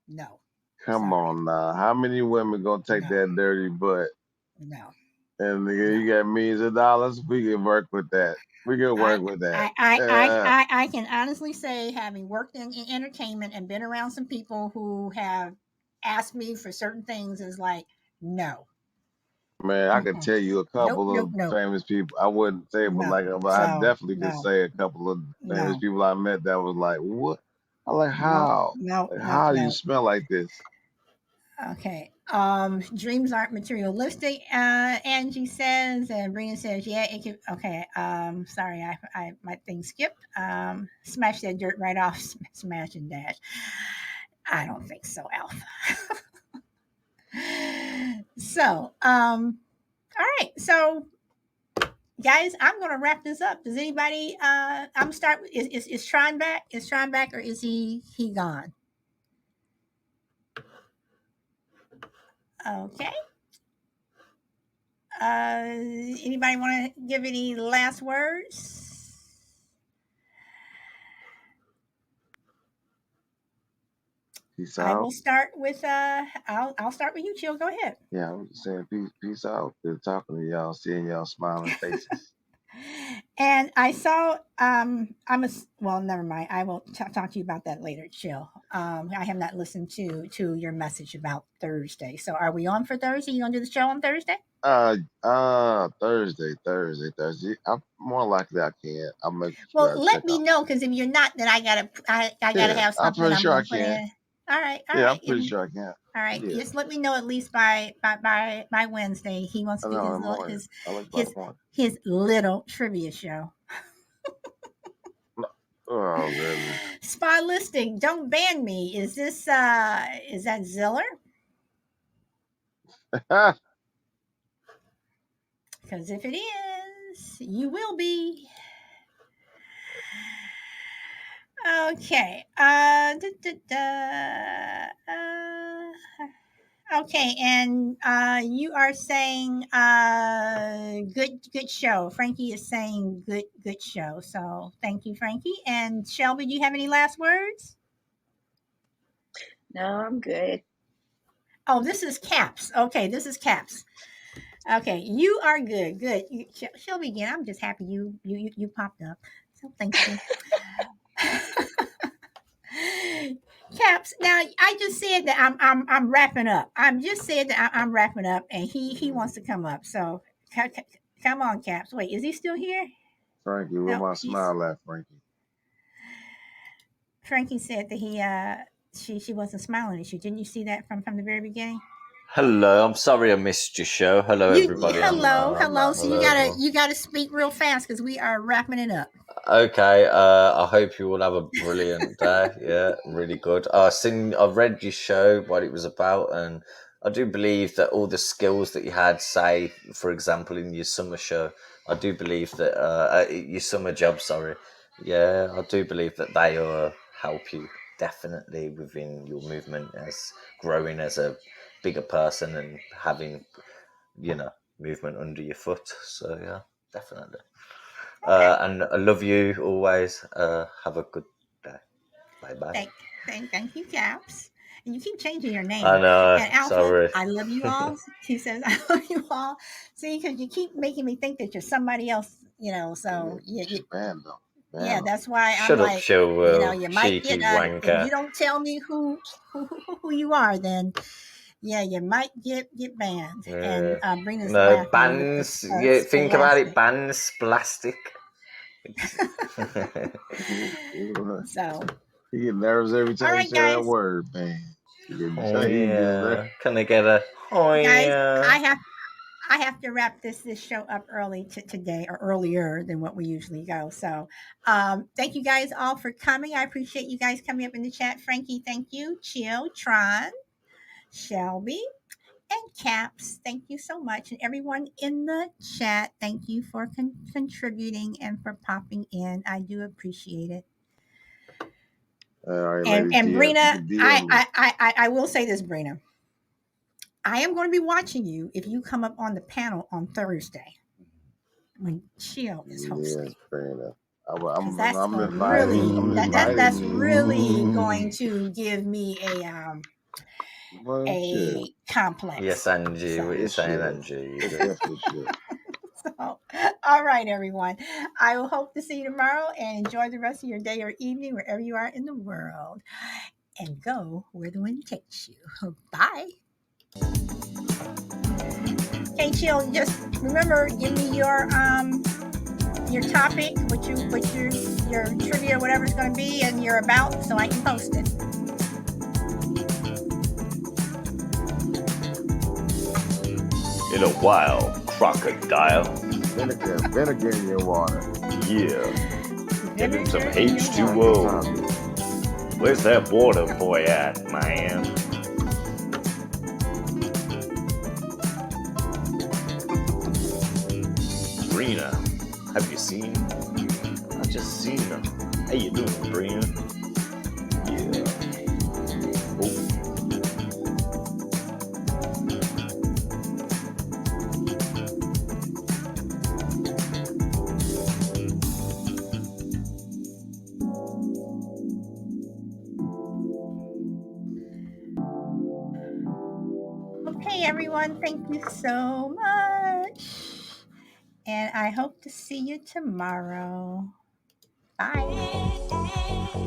no. Come Sorry, on now. How many women gonna take no, that dirty butt? no, And no. you got millions of dollars. We can work with that. We can I work with that. I can honestly say, having worked in entertainment and been around some people who have asked me for certain things, is like, no. Man, I could Mm-mm. tell you a Nope, couple of nope, nope, famous people. I wouldn't say, but no. but I So definitely could no, say a couple of famous no, people I met that was like, what? I'm like, nope, how? nope, Like, nope, how do you nope. smell like this? Okay. Dreams aren't materialistic, Angie says, and Brina says, yeah, it can. Okay. Sorry, I my thing skipped. Smash that dirt right off, smash and dash. I don't think so, Alpha. So, all right. So, guys, I'm gonna wrap this up. Does anybody? I'm start. Is Tron back? Is Tron back, or is he gone? Okay. Anybody want to give any last words? Peace I out. will start with I'll start with you, Chill. Go ahead. Yeah, I'm just saying peace out. Good talking to y'all, seeing y'all smiling faces. And I saw well, never mind. I will talk to you about that later, Chill. I have not listened to your message about Thursday. So are we on for Thursday? You gonna do the show on Thursday? Thursday. I'm more likely I can. I'll make Well, sure I let check me out. know, because if you're not, then I gotta Yeah, have I'm something pretty I'm sure I gonna put can. in. All right, all Yeah, I'm right. pretty sure I can. All right, Yeah, just let me know at least by Wednesday. He wants I to do know in his the little morning. I like by the his morning. his little trivia show. No. Oh goodness. Spy listing. Don't ban me. Is that Ziller? Because if it is, you will be. Okay. Okay, and you are saying good show. Frankie is saying good show. So thank you, Frankie. And Shelby, do you have any last words? No, I'm good. Oh, this is Caps. Okay, this is Caps. Okay, you are good. Good. Shelby, again, I'm just happy you popped up. So thank you. Caps. Now I just said that I'm wrapping up. I'm just said that I'm wrapping up, and he wants to come up. So come on, Caps. Wait, is he still here? Frankie, where No, my he's. smile at, Frankie? Frankie said that she wasn't smiling at you. Didn't you see that from the very beginning? Hello, I'm sorry I missed your show. Hello, everybody. Hello. So Hello, everyone. you gotta speak real fast because we are wrapping it up. Okay, I hope you all have a brilliant day. Yeah, really good. I've read your show, what it was about, and I do believe that all the skills that you had, say, for example, in your summer show, I do believe that your summer job, sorry, yeah, I do believe that they help you definitely within your movement as growing as a bigger person and having, movement under your foot. So yeah, definitely. And I love you always. Have a good day. Bye bye. Thank you, Caps. And you keep changing your I name. know. And Alpha, Sorry. I love you all. He says, I love you all. See, because you keep making me think that you're somebody else, so She banned them. yeah, Banned them. that's why I'm Shut up, like, Chill Will. you might Cheeky get if wanker. you don't tell me who you are, then yeah, you might get banned. And Brina's No laughing with the bans. Yeah, think about it. scholastic. Bans, plastic. So, He get nervous every all time you right, say that guys, word, man. He get Oh he gets nervous. yeah. Can I get a? Oh guys, yeah. I have to wrap this show up early today, or earlier than what we usually go. So, thank you guys all for coming. I appreciate you guys coming up in the chat. Frankie, thank you. Chill, Tron, Shelby, and Caps, thank you so much. And everyone in the chat, thank you for contributing and for popping in. I do appreciate it. All right, And Lady T, you Brina, can DM me. I will say this, Brina. I am going to be watching you if you come up on the panel on Thursday when Chill is Yes, hosting. fair enough. Because that's I'm going to inviting. really I'm inviting that's you. really going to give me Well, shit. a complex. Yes, Angie. So What you It saying, should. Angie? It definitely should. So, all right, everyone. I will hope to see you tomorrow and enjoy the rest of your day or evening wherever you are in the world. And go where the wind takes you. Bye. Hey, Chill, just remember, give me your topic, what your trivia, whatever it's going to be, and your about, so I can post it. In a while, crocodile. Vinegar in your water. Yeah. Getting some Vinegar in your H2O. Where's that water boy at, man? Brina, have you seen? I just seen her. How you doing, Brina? Yeah. Oh. Okay, everyone, thank you so much. And I hope to see you tomorrow. Bye.